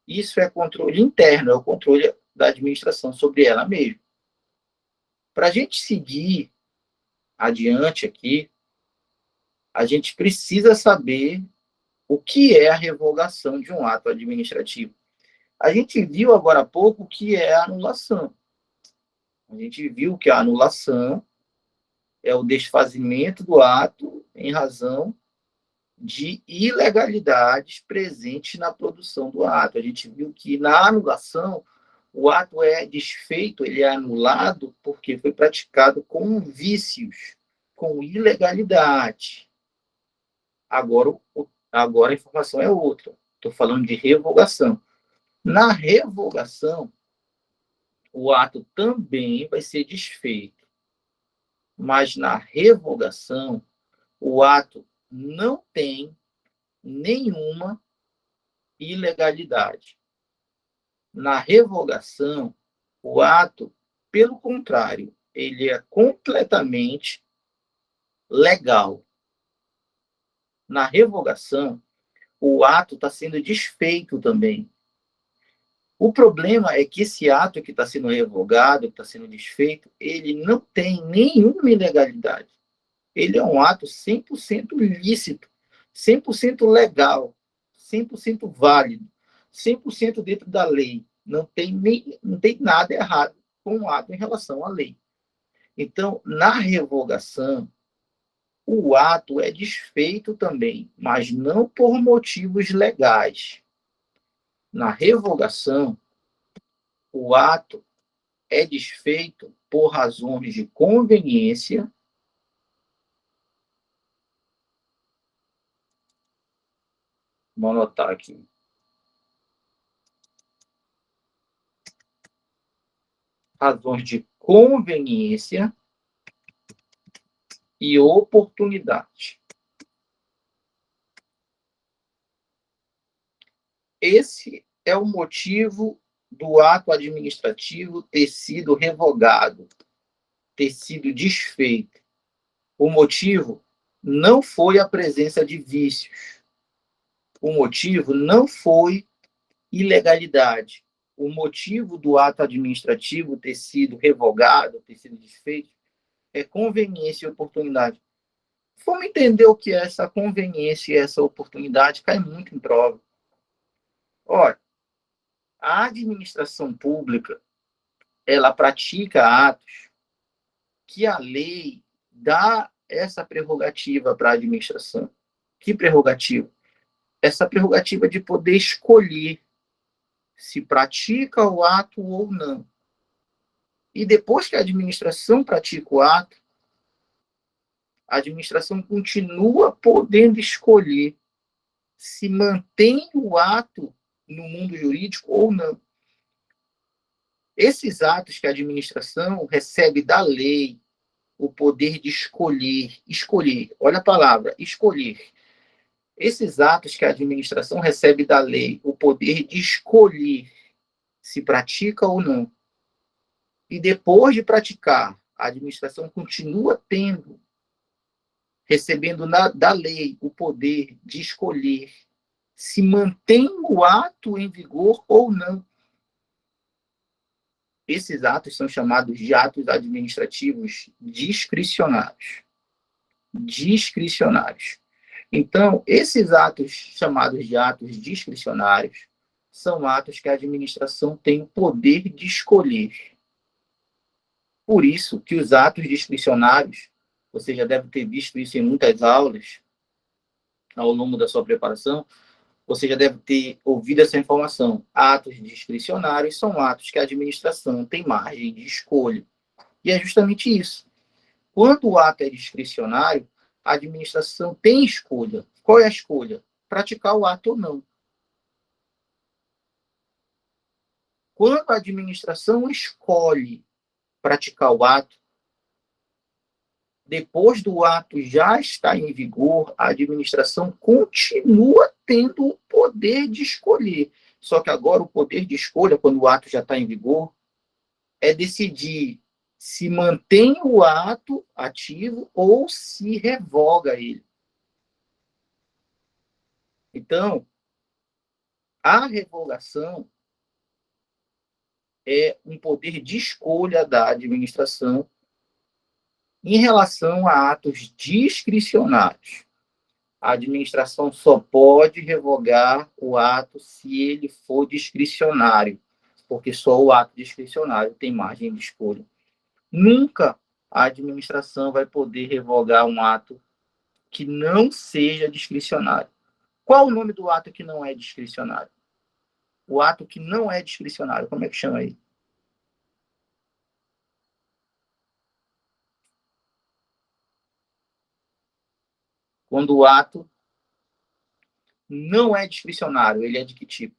Isso é controle interno, é o controle da administração sobre ela mesma. Para a gente seguir adiante aqui, a gente precisa saber o que é a revogação de um ato administrativo. A gente viu agora há pouco o que é a anulação. A gente viu que a anulação é o desfazimento do ato em razão de ilegalidades presentes na produção do ato. A gente viu que na anulação o ato é desfeito, ele é anulado porque foi praticado com vícios, com ilegalidade. Agora a informação é outra. Estou falando de revogação. Na revogação, o ato também vai ser desfeito. Mas na revogação, o ato não tem nenhuma ilegalidade. Na revogação, o ato, pelo contrário, ele é completamente legal. Na revogação, o ato está sendo desfeito também. O problema é que esse ato que está sendo revogado, que está sendo desfeito, ele não tem nenhuma ilegalidade. Ele é um ato 100% lícito, 100% legal, 100% válido, 100% dentro da lei. Não tem nada errado com o ato em relação à lei. Então, na revogação, o ato é desfeito também, mas não por motivos legais. Na revogação, o ato é desfeito por razões de conveniência. Vou anotar aqui. Razões de conveniência e oportunidade. Esse é o motivo do ato administrativo ter sido revogado, ter sido desfeito. O motivo não foi a presença de vícios. O motivo não foi ilegalidade. O motivo do ato administrativo ter sido revogado, ter sido desfeito, é conveniência e oportunidade. Vamos entender o que é essa conveniência e essa oportunidade, cai muito em prova. Olha, a administração pública, ela pratica atos que a lei dá essa prerrogativa para a administração. Que prerrogativa? Essa prerrogativa de poder escolher se pratica o ato ou não. E depois que a administração pratica o ato, a administração continua podendo escolher se mantém o ato no mundo jurídico ou não. Esses atos que a administração recebe da lei, o poder de escolher, olha a palavra, escolher. Esses atos que a administração recebe da lei, o poder de escolher se pratica ou não. E depois de praticar, a administração continua recebendo da lei o poder de escolher se mantém o ato em vigor ou não. Esses atos são chamados de atos administrativos discricionários. Discricionários. Então, esses atos chamados de atos discricionários são atos que a administração tem o poder de escolher. Por isso que os atos discricionários, você já deve ter visto isso em muitas aulas ao longo da sua preparação, você já deve ter ouvido essa informação. Atos discricionários são atos que a administração tem margem de escolha. E é justamente isso. Quando o ato é discricionário, a administração tem escolha. Qual é a escolha? Praticar o ato ou não. Quando a administração escolhe praticar o ato, depois do ato já estar em vigor, a administração continua tendo o poder de escolher. Só que agora o poder de escolha, quando o ato já está em vigor, é decidir se mantém o ato ativo ou se revoga ele. Então, a revogação é um poder de escolha da administração Em relação a atos discricionários, a administração só pode revogar o ato se ele for discricionário, porque só o ato discricionário tem margem de escolha. Nunca a administração vai poder revogar um ato que não seja discricionário. Qual o nome do ato que não é discricionário? O ato que não é discricionário, como é que chama aí? Quando o ato não é discricionário, ele é de que tipo?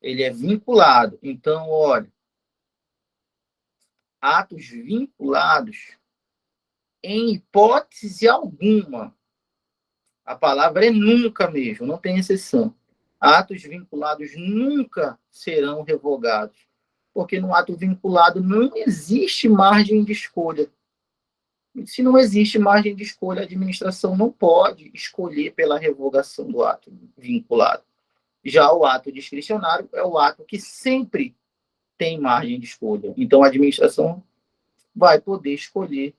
Ele é vinculado. Então, olha, atos vinculados, em hipótese alguma, a palavra é nunca mesmo, não tem exceção. Atos vinculados nunca serão revogados, porque no ato vinculado não existe margem de escolha. E se não existe margem de escolha, a administração não pode escolher pela revogação do ato vinculado. Já o ato discricionário é o ato que sempre tem margem de escolha. Então, a administração vai poder escolher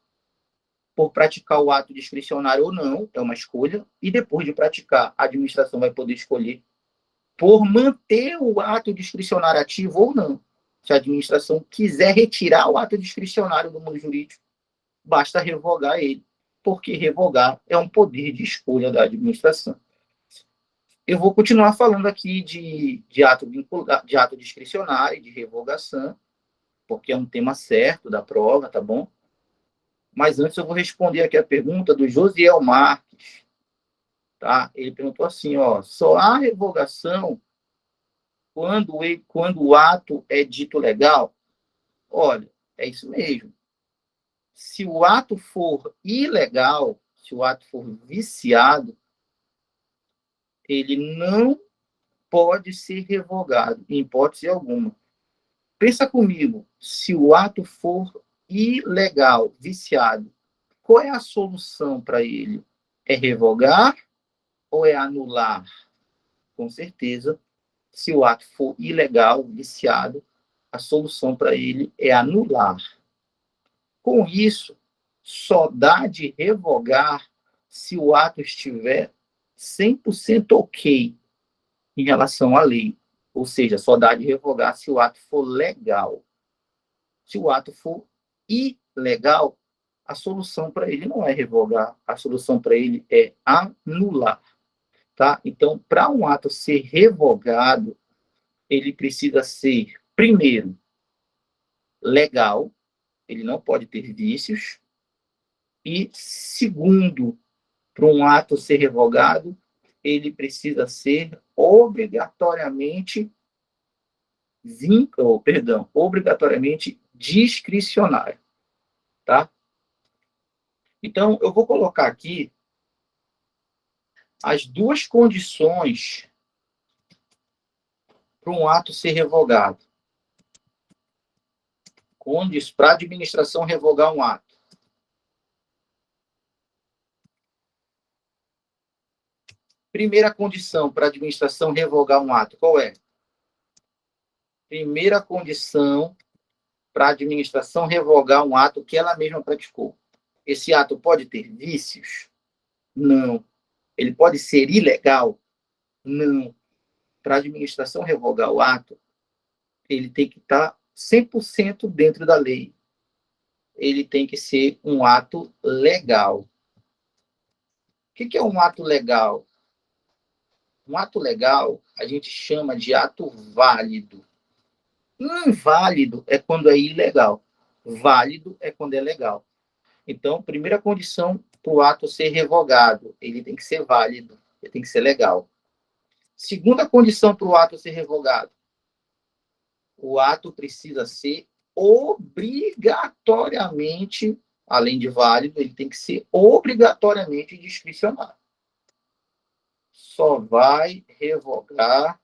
por praticar o ato discricionário ou não, é uma escolha, e depois de praticar, a administração vai poder escolher por manter o ato discricionário ativo ou não. Se a administração quiser retirar o ato discricionário do mundo jurídico, basta revogar ele, porque revogar é um poder de escolha da administração. Eu vou continuar falando aqui de ato discricionário, de revogação, porque é um tema certo da prova, tá bom? Mas antes eu vou responder aqui a pergunta do Josiel Marques, tá? Ele perguntou assim, ó, só há revogação quando o ato é dito legal? Olha, é isso mesmo. Se o ato for ilegal, se o ato for viciado, ele não pode ser revogado, em hipótese alguma. Pensa comigo, se o ato for ilegal, viciado, qual é a solução para ele? É revogar ou é anular? Com certeza, se o ato for ilegal, viciado, a solução para ele é anular. Com isso, só dá de revogar se o ato estiver 100% ok em relação à lei. Ou seja, só dá de revogar se o ato for legal. Se o ato for ilegal, a solução para ele não é revogar, a solução para ele é anular. Tá? Então, para um ato ser revogado, ele precisa ser, primeiro, legal, ele não pode ter vícios, e, segundo, para um ato ser revogado, ele precisa ser obrigatoriamente obrigatoriamente discricionário, tá? Então, eu vou colocar aqui as duas condições para um ato ser revogado. Para a administração revogar um ato. Primeira condição para a administração revogar um ato, qual é? Primeira condição para a administração revogar um ato que ela mesma praticou. Esse ato pode ter vícios? Não. Ele pode ser ilegal? Não. Para a administração revogar o ato, ele tem que estar 100% dentro da lei. Ele tem que ser um ato legal. O que é um ato legal? Um ato legal a gente chama de ato válido. Inválido é quando é ilegal. Válido é quando é legal. Então, primeira condição para o ato ser revogado, ele tem que ser válido, ele tem que ser legal. Segunda condição para o ato ser revogado, o ato precisa ser obrigatoriamente, além de válido, ele tem que ser obrigatoriamente discricionário. Só vai revogar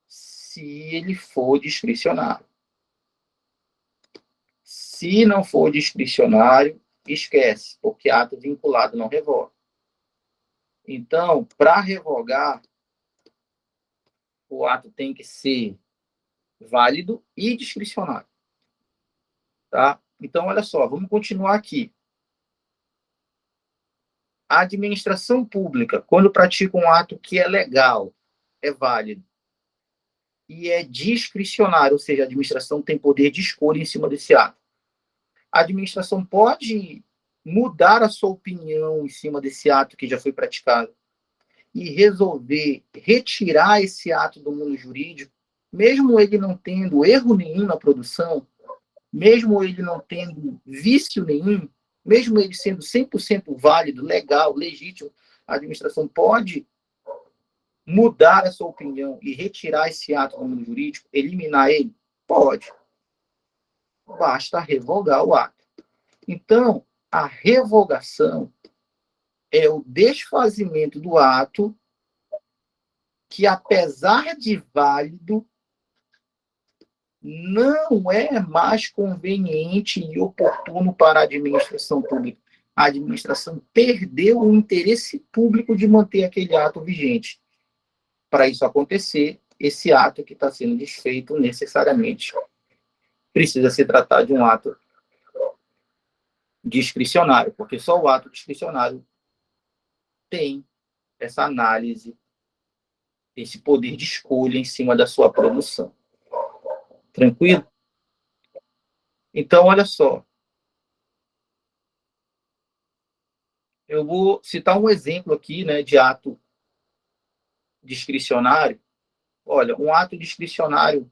se ele for discricionário. Se não for discricionário, esquece, porque ato vinculado não revoga. Então, para revogar, o ato tem que ser válido e discricionário. Tá? Então, olha só, vamos continuar aqui. A administração pública, quando pratica um ato que é legal, é válido, e é discricionário, ou seja, a administração tem poder de escolha em cima desse ato. A administração pode mudar a sua opinião em cima desse ato que já foi praticado e resolver retirar esse ato do mundo jurídico, mesmo ele não tendo erro nenhum na produção, mesmo ele não tendo vício nenhum, mesmo ele sendo 100% válido, legal, legítimo, a administração pode mudar a sua opinião e retirar esse ato do mundo jurídico, eliminar ele? Pode. Basta revogar o ato. Então, a revogação é o desfazimento do ato que, apesar de válido, não é mais conveniente e oportuno para a administração pública. A administração perdeu o interesse público de manter aquele ato vigente. Para isso acontecer, esse ato que está sendo desfeito necessariamente precisa se tratar de um ato discricionário, porque só o ato discricionário tem essa análise, esse poder de escolha em cima da sua produção. Tranquilo? Então, olha só. Eu vou citar um exemplo aqui, né, de ato discricionário. Olha, um ato discricionário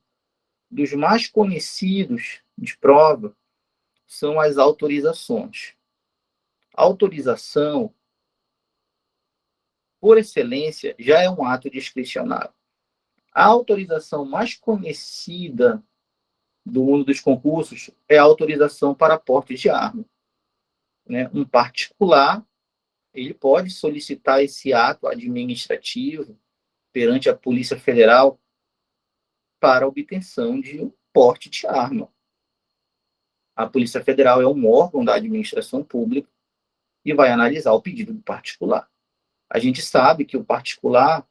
dos mais conhecidos de prova são as autorizações. A autorização, por excelência, já é um ato discricionário. A autorização mais conhecida do mundo dos concursos é a autorização para porte de arma. Né? Um particular, ele pode solicitar esse ato administrativo perante a Polícia Federal para a obtenção de um porte de arma. A Polícia Federal é um órgão da administração pública e vai analisar o pedido do particular. A gente sabe que o particular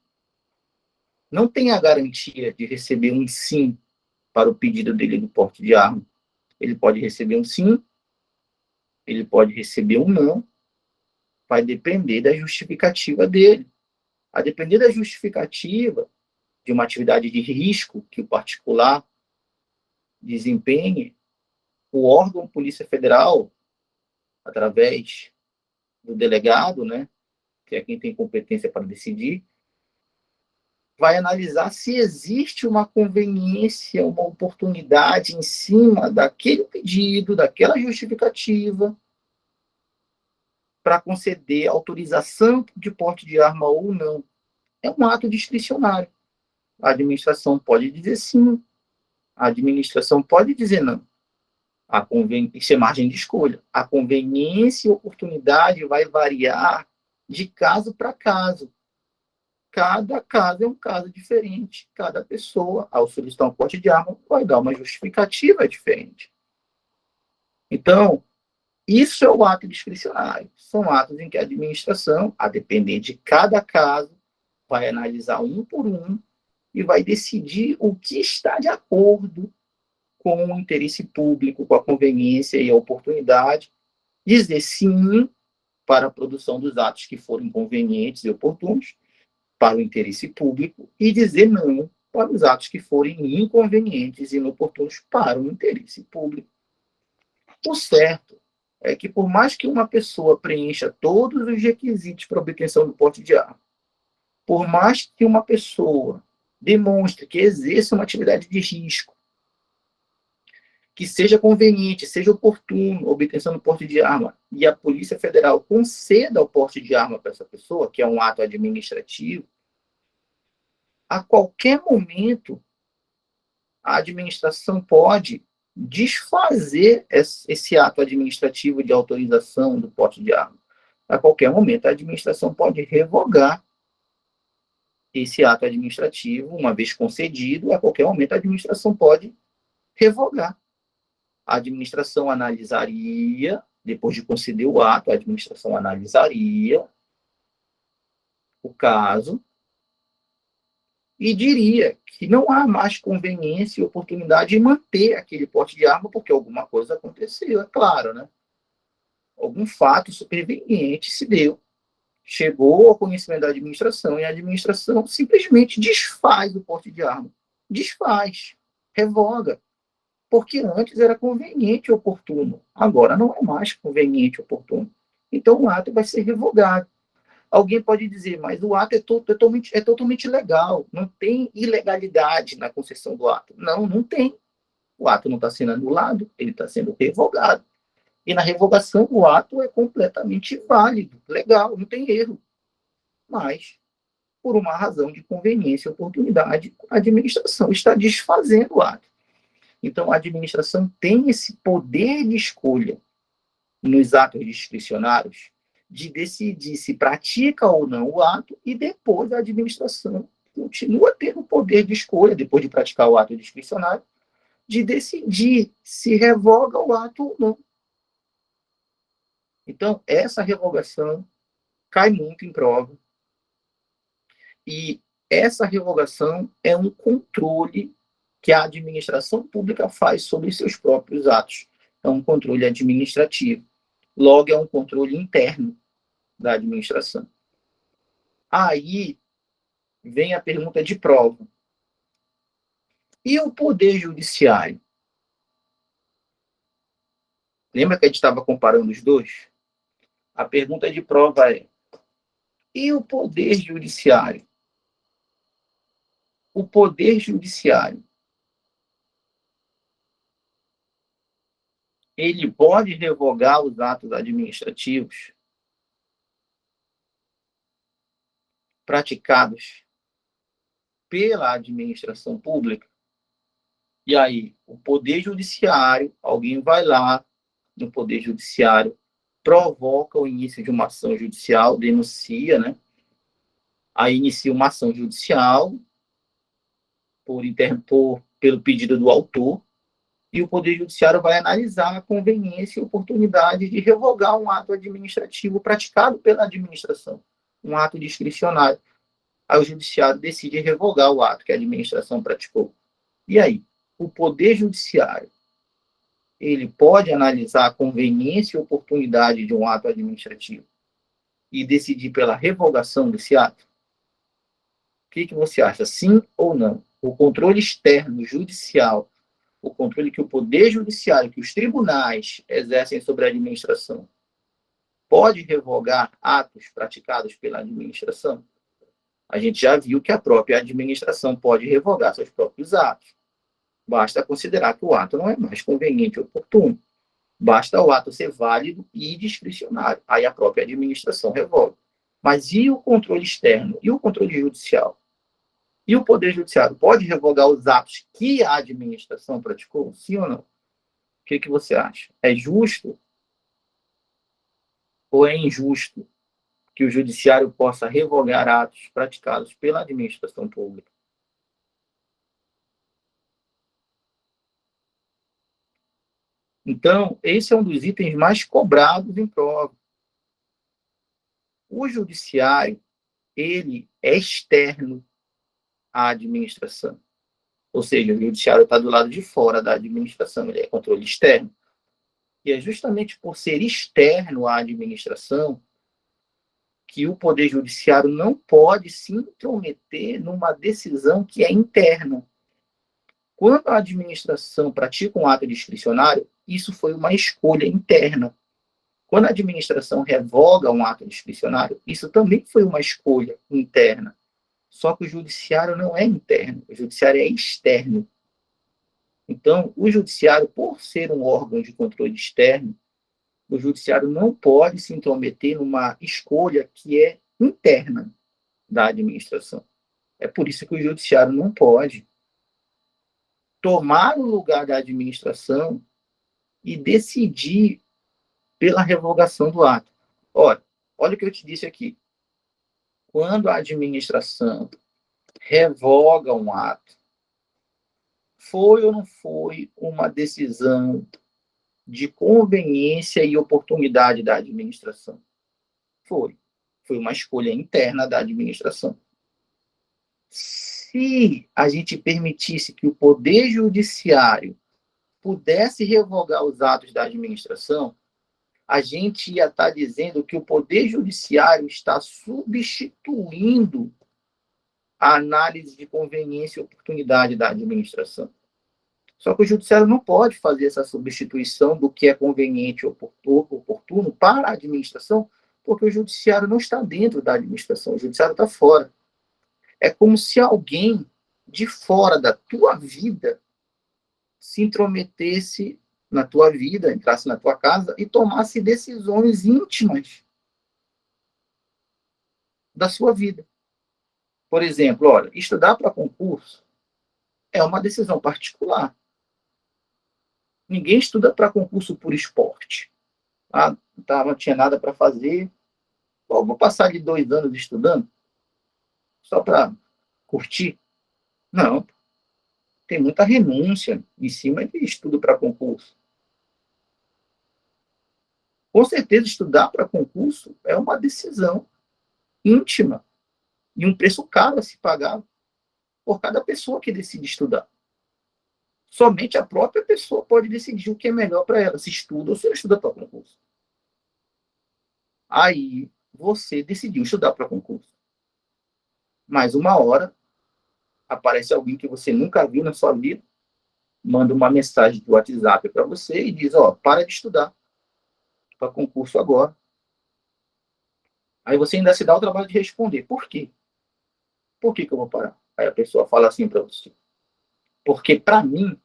não tem a garantia de receber um sim para o pedido dele do porte de arma. Ele pode receber um sim, ele pode receber um não, vai depender da justificativa dele. A depender da justificativa de uma atividade de risco que o particular desempenhe, o órgão Polícia Federal, através do delegado, né, que é quem tem competência para decidir, vai analisar se existe uma conveniência, uma oportunidade em cima daquele pedido, daquela justificativa, para conceder autorização de porte de arma ou não. É um ato discricionário. A administração pode dizer sim, a administração pode dizer não. Isso é margem de escolha. A conveniência e oportunidade vai variar de caso para caso. Cada caso é um caso diferente. Cada pessoa, ao solicitar um porte de arma, vai dar uma justificativa diferente. Então, isso é o ato discricionário. São atos em que a administração, a depender de cada caso, vai analisar um por um e vai decidir o que está de acordo com o interesse público, com a conveniência e a oportunidade, dizer sim para a produção dos atos que forem convenientes e oportunos para o interesse público e dizer não para os atos que forem inconvenientes e inoportunos para o interesse público. O certo é que, por mais que uma pessoa preencha todos os requisitos para obtenção do porte de arma, por mais que uma pessoa demonstre que exerça uma atividade de risco, que seja conveniente, seja oportuno a obtenção do porte de arma, e a Polícia Federal conceda o porte de arma para essa pessoa, que é um ato administrativo, a qualquer momento a administração pode desfazer esse ato administrativo de autorização do porte de arma. A qualquer momento a administração pode revogar esse ato administrativo, uma vez concedido, a qualquer momento a administração pode revogar. A administração analisaria, depois de conceder o ato, a administração analisaria o caso e diria que não há mais conveniência e oportunidade em manter aquele porte de arma, porque alguma coisa aconteceu, é claro, né? Algum fato superveniente se deu, chegou ao conhecimento da administração, e a administração simplesmente desfaz o porte de arma. Desfaz, revoga. Porque antes era conveniente e oportuno, agora não é mais conveniente e oportuno. Então o ato vai ser revogado. Alguém pode dizer, mas o ato é totalmente legal, não tem ilegalidade na concessão do ato. Não, não tem. O ato não está sendo anulado, ele está sendo revogado. E na revogação, o ato é completamente válido, legal, não tem erro. Mas, por uma razão de conveniência e oportunidade, a administração está desfazendo o ato. Então, a administração tem esse poder de escolha nos atos discricionários de decidir se pratica ou não o ato, e depois a administração continua tendo o poder de escolha, depois de praticar o ato discricionário, de decidir se revoga o ato ou não. Então, essa revogação cai muito em prova, e essa revogação é um controle que a administração pública faz sobre seus próprios atos. É um controle administrativo. Logo, é um controle interno da administração. Aí vem a pergunta de prova. E o Poder Judiciário? Lembra que a gente estava comparando os dois? A pergunta de prova é: e o Poder Judiciário? O Poder Judiciário, ele pode revogar os atos administrativos praticados pela administração pública? E aí, o Poder Judiciário, alguém vai lá no Poder Judiciário, provoca o início de uma ação judicial, denuncia, né? Aí inicia uma ação judicial pelo pedido do autor, e o Poder Judiciário vai analisar a conveniência e oportunidade de revogar um ato administrativo praticado pela administração, um ato discricionário. Aí o Judiciário decide revogar o ato que a administração praticou. E aí, o Poder Judiciário, ele pode analisar a conveniência e oportunidade de um ato administrativo e decidir pela revogação desse ato? O que você acha, sim ou não? O controle externo judicial, o controle que o Poder Judiciário, que os tribunais exercem sobre a administração, pode revogar atos praticados pela administração? A gente já viu que a própria administração pode revogar seus próprios atos. Basta considerar que o ato não é mais conveniente ou oportuno. Basta o ato ser válido e discricionário. Aí a própria administração revoga. Mas e o controle externo? E o controle judicial? E o Poder Judiciário pode revogar os atos que a administração praticou? Sim ou não? O que você acha? É justo ou é injusto que o Judiciário possa revogar atos praticados pela administração pública? Então, esse é um dos itens mais cobrados em prova. O Judiciário, ele é externo à administração. Ou seja, o Judiciário está do lado de fora da administração, ele é controle externo. E é justamente por ser externo à administração que o Poder Judiciário não pode se intrometer numa decisão que é interna. Quando a administração pratica um ato discricionário, isso foi uma escolha interna. Quando a administração revoga um ato discricionário, isso também foi uma escolha interna. Só que o judiciário não é interno, o judiciário é externo. Então, o judiciário, por ser um órgão de controle externo, o judiciário não pode se intrometer numa escolha que é interna da administração. É por isso que o judiciário não pode tomar o lugar da administração e decidir pela revogação do ato. Olha o que eu te disse aqui. Quando a administração revoga um ato, foi ou não foi uma decisão de conveniência e oportunidade da administração? Foi. Foi uma escolha interna da administração. se a gente permitisse que o Poder Judiciário pudesse revogar os atos da administração, a gente ia estar dizendo que o Poder Judiciário está substituindo a análise de conveniência e oportunidade da administração. Só que o Judiciário não pode fazer essa substituição do que é conveniente e oportuno para a administração, porque o Judiciário não está dentro da administração, o Judiciário está fora. É como se alguém de fora da tua vida se intrometesse na tua vida, entrasse na tua casa e tomasse decisões íntimas da sua vida. Por exemplo, olha, estudar para concurso é uma decisão particular. Ninguém estuda para concurso por esporte. Ah, não tinha nada para fazer. Vou passar de 2 anos estudando só para curtir? Não. Tem muita renúncia em cima de estudo para concurso. Com certeza, estudar para concurso é uma decisão íntima e um preço caro a se pagar por cada pessoa que decide estudar. Somente a própria pessoa pode decidir o que é melhor para ela, se estuda ou se não estuda para concurso. Aí você decidiu estudar para concurso. Mas uma hora aparece alguém que você nunca viu na sua vida, manda uma mensagem do WhatsApp para você e diz, ó, para de estudar para concurso agora. Aí você ainda se dá o trabalho de responder. Por quê? Por que eu vou parar? Aí a pessoa fala assim para você. Porque, para mim,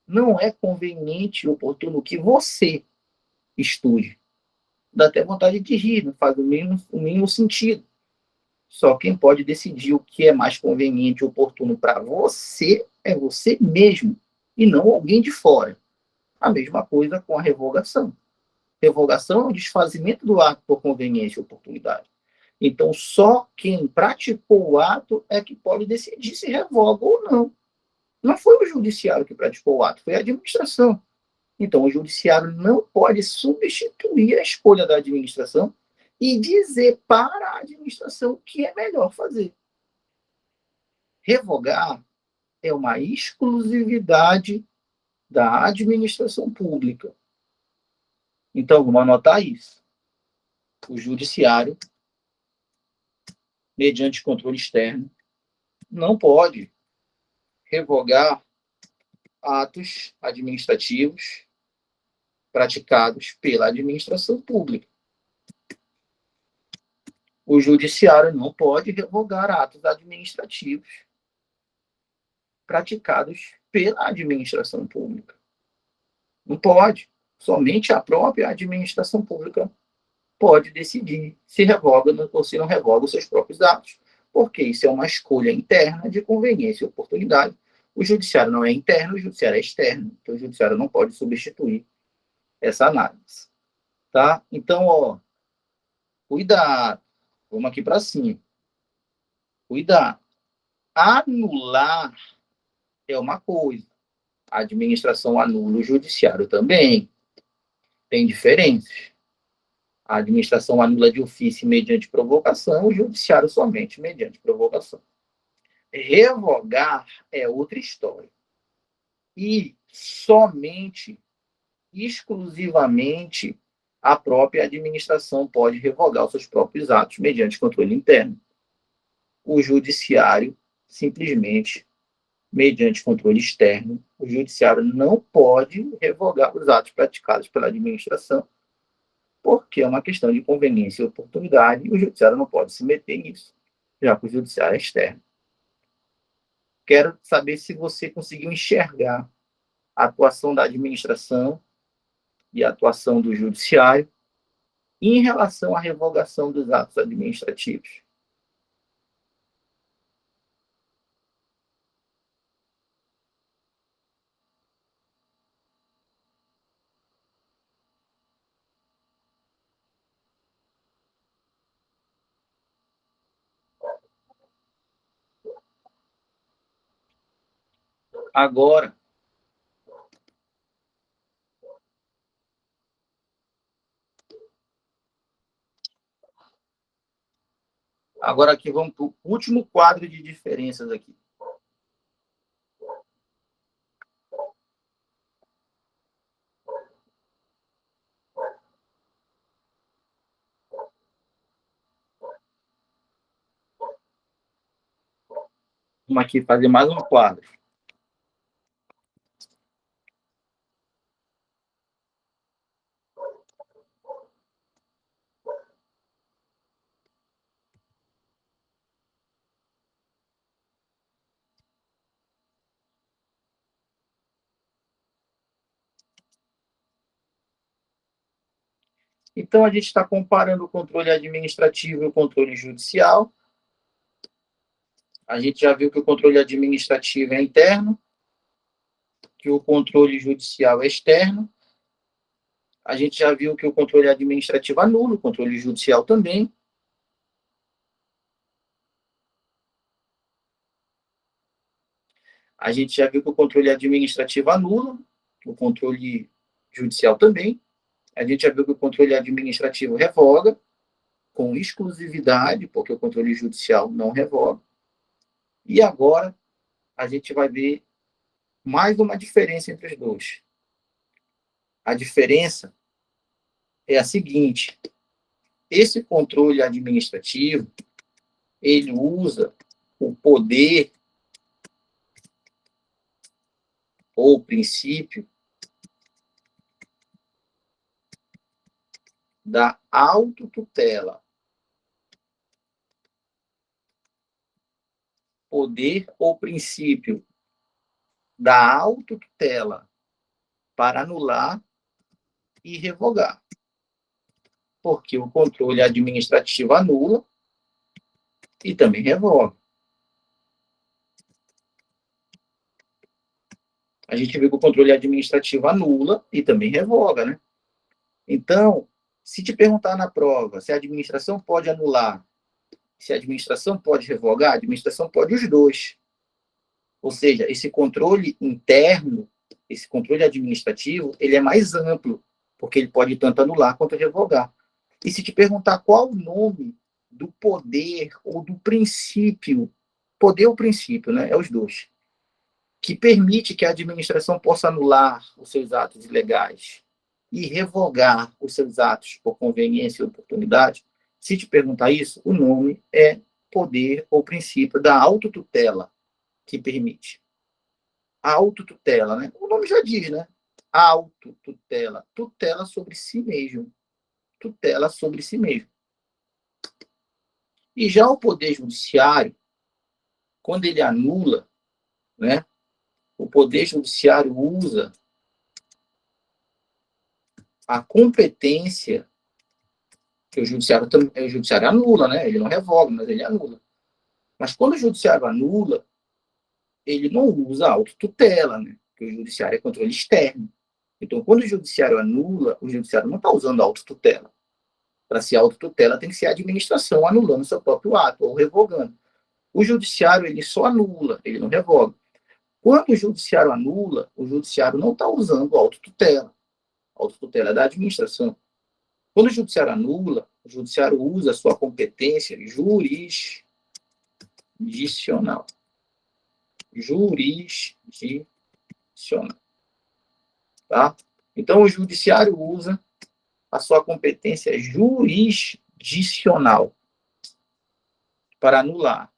não é conveniente e oportuno que você estude. Dá até vontade de rir, não faz o mínimo sentido. Só quem pode decidir o que é mais conveniente e oportuno para você é você mesmo, e não alguém de fora. A mesma coisa com a revogação. Revogação é o desfazimento do ato por conveniência e oportunidade. Então, só quem praticou o ato é que pode decidir se revoga ou não. Não foi o judiciário que praticou o ato, foi a administração. Então, o judiciário não pode substituir a escolha da administração e dizer para a administração o que é melhor fazer. Revogar é uma exclusividade da administração pública. Então, vamos anotar isso. O judiciário, mediante controle externo, não pode revogar atos administrativos praticados pela administração pública. O judiciário não pode revogar atos administrativos praticados pela administração pública. Não pode. Somente a própria administração pública pode decidir se revoga ou se não revoga os seus próprios atos, porque isso é uma escolha interna de conveniência e oportunidade. O judiciário não é interno, o judiciário é externo. Então, o judiciário não pode substituir essa análise. Tá? Então, ó, cuidado. Vamos aqui para cima. Cuidado. Anular é uma coisa. A administração anula, o judiciário também. Tem diferenças. A administração anula de ofício mediante provocação, o judiciário somente mediante provocação. Revogar é outra história. E somente, exclusivamente, a própria administração pode revogar os seus próprios atos mediante controle interno. O judiciário, simplesmente, mediante controle externo, o judiciário não pode revogar os atos praticados pela administração, porque é uma questão de conveniência e oportunidade, e o judiciário não pode se meter nisso, já que o judiciário é externo. Quero saber se você conseguiu enxergar a atuação da administração e a atuação do judiciário em relação à revogação dos atos administrativos. Agora, Agora aqui vamos para o último quadro de diferenças aqui. Vamos aqui fazer mais um quadro. Então, a gente está comparando o controle administrativo e o controle judicial. A gente já viu que o controle administrativo é interno, que o controle judicial é externo. A gente já viu que o controle administrativo anula, o controle judicial também. A gente já viu que o controle administrativo anula, o controle judicial também. A gente já viu que o controle administrativo revoga, com exclusividade, porque o controle judicial não revoga. E agora a gente vai ver mais uma diferença entre os dois. A diferença é a seguinte: esse controle administrativo, ele usa o poder ou o princípio da autotutela. Poder ou princípio da autotutela para anular e revogar. Porque o controle administrativo anula e também revoga. A gente viu que o controle administrativo anula e também revoga, né? Então, se te perguntar na prova se a administração pode anular, se a administração pode revogar, a administração pode os dois. Ou seja, esse controle interno, esse controle administrativo, ele é mais amplo, porque ele pode tanto anular quanto revogar. E se te perguntar qual o nome do poder ou do princípio, poder ou princípio, né? É os dois, que permite que a administração possa anular os seus atos ilegais e revogar os seus atos por conveniência e oportunidade, se te perguntar isso, o nome é poder ou princípio da autotutela, que permite. A autotutela, né? O nome já diz, né? Autotutela, tutela sobre si mesmo. Tutela sobre si mesmo. E já o poder judiciário, quando ele anula, né? O poder judiciário usa a competência que o judiciário anula, né? Ele não revoga, mas ele anula. Mas quando o judiciário anula, ele não usa a autotutela, né? Porque o judiciário é controle externo. Então, quando o judiciário anula, o judiciário não está usando a autotutela. Para ser autotutela, tem que ser a administração anulando seu próprio ato ou revogando. O judiciário, ele só anula, ele não revoga. Quando o judiciário anula, o judiciário não está usando a autotutela. A autotutela é da administração. Quando o judiciário anula, o judiciário usa a sua competência jurisdicional. Jurisdicional. Tá? Então, o judiciário usa a sua competência jurisdicional para anular.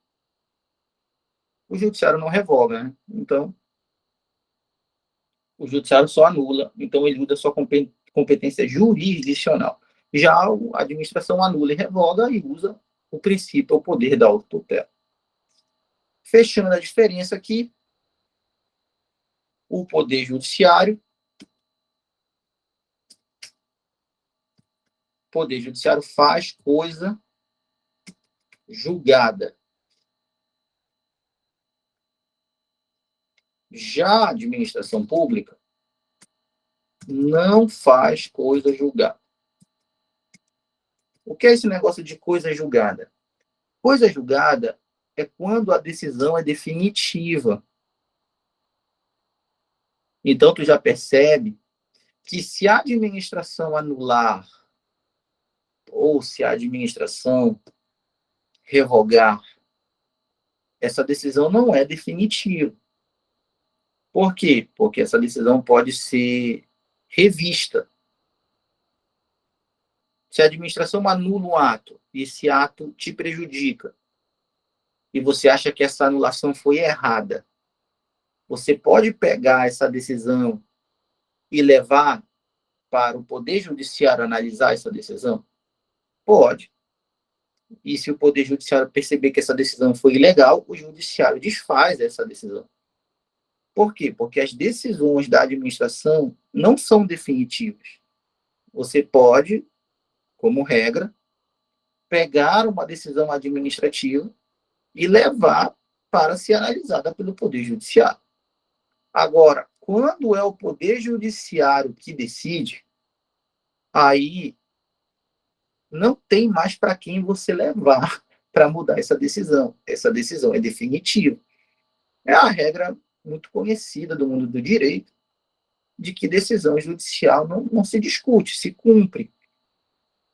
O judiciário não revoga, né? Então, o judiciário só anula. Então, ele usa a sua competência jurisdicional. Já a administração anula e revoga e usa o princípio, o poder da autotutela. Fechando a diferença aqui, o poder judiciário. O poder judiciário faz coisa julgada. Já a administração pública não faz coisa julgada. O que é esse negócio de coisa julgada? Coisa julgada é quando a decisão é definitiva. Então, tu já percebe que se a administração anular ou se a administração revogar, essa decisão não é definitiva. Por quê? Porque essa decisão pode ser revista. Se a administração anula um ato e esse ato te prejudica, e você acha que essa anulação foi errada, você pode pegar essa decisão e levar para o Poder Judiciário analisar essa decisão? Pode. E se o Poder Judiciário perceber que essa decisão foi ilegal, o Judiciário desfaz essa decisão. Por quê? Porque as decisões da administração não são definitivas. Você pode, como regra, pegar uma decisão administrativa e levar para ser analisada pelo Poder Judiciário. Agora, quando é o Poder Judiciário que decide, aí não tem mais para quem você levar para mudar essa decisão. Essa decisão é definitiva. É a regra muito conhecida do mundo do direito, de que decisão judicial não se discute, se cumpre.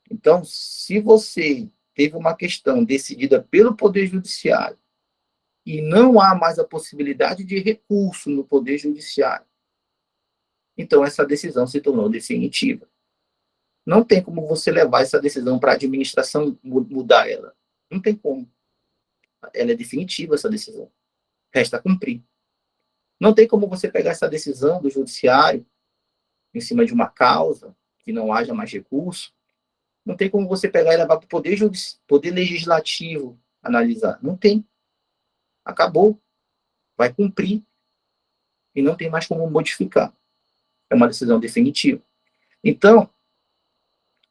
Então, se você teve uma questão decidida pelo Poder Judiciário e não há mais a possibilidade de recurso no Poder Judiciário, então essa decisão se tornou definitiva. Não tem como você levar essa decisão para a administração mudar ela. Não tem como. Ela é definitiva, essa decisão. Resta cumprir. Não tem como você pegar essa decisão do judiciário em cima de uma causa que não haja mais recurso. Não tem como você pegar e levar para o poder legislativo analisar. Não tem. Acabou. Vai cumprir. E não tem mais como modificar. É uma decisão definitiva. Então,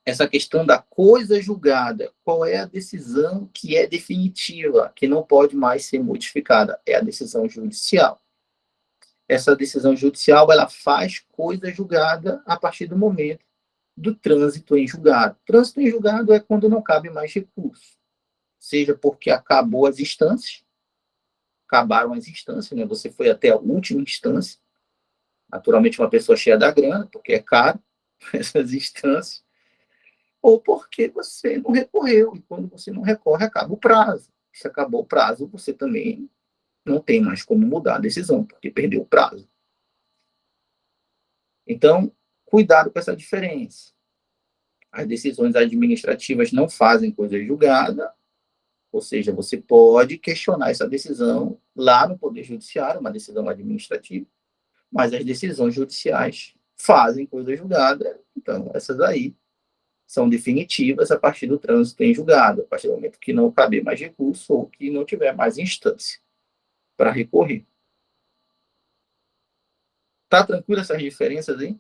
essa questão da coisa julgada, qual é a decisão que é definitiva, que não pode mais ser modificada? É a decisão judicial. Essa decisão judicial, ela faz coisa julgada a partir do momento do trânsito em julgado. Trânsito em julgado é quando não cabe mais recurso. Seja porque acabou as instâncias, acabaram as instâncias, né? Você foi até a última instância, naturalmente uma pessoa cheia da grana, porque é caro essas instâncias, ou porque você não recorreu, e quando você não recorre, acaba o prazo. Se acabou o prazo, você também não tem mais como mudar a decisão, porque perdeu o prazo. Então, cuidado com essa diferença. As decisões administrativas não fazem coisa julgada, ou seja, você pode questionar essa decisão lá no Poder Judiciário, uma decisão administrativa, mas as decisões judiciais fazem coisa julgada, então essas aí são definitivas a partir do trânsito em julgado, a partir do momento que não caber mais recurso ou que não tiver mais instância para recorrer. Tá tranquilo essas diferenças aí?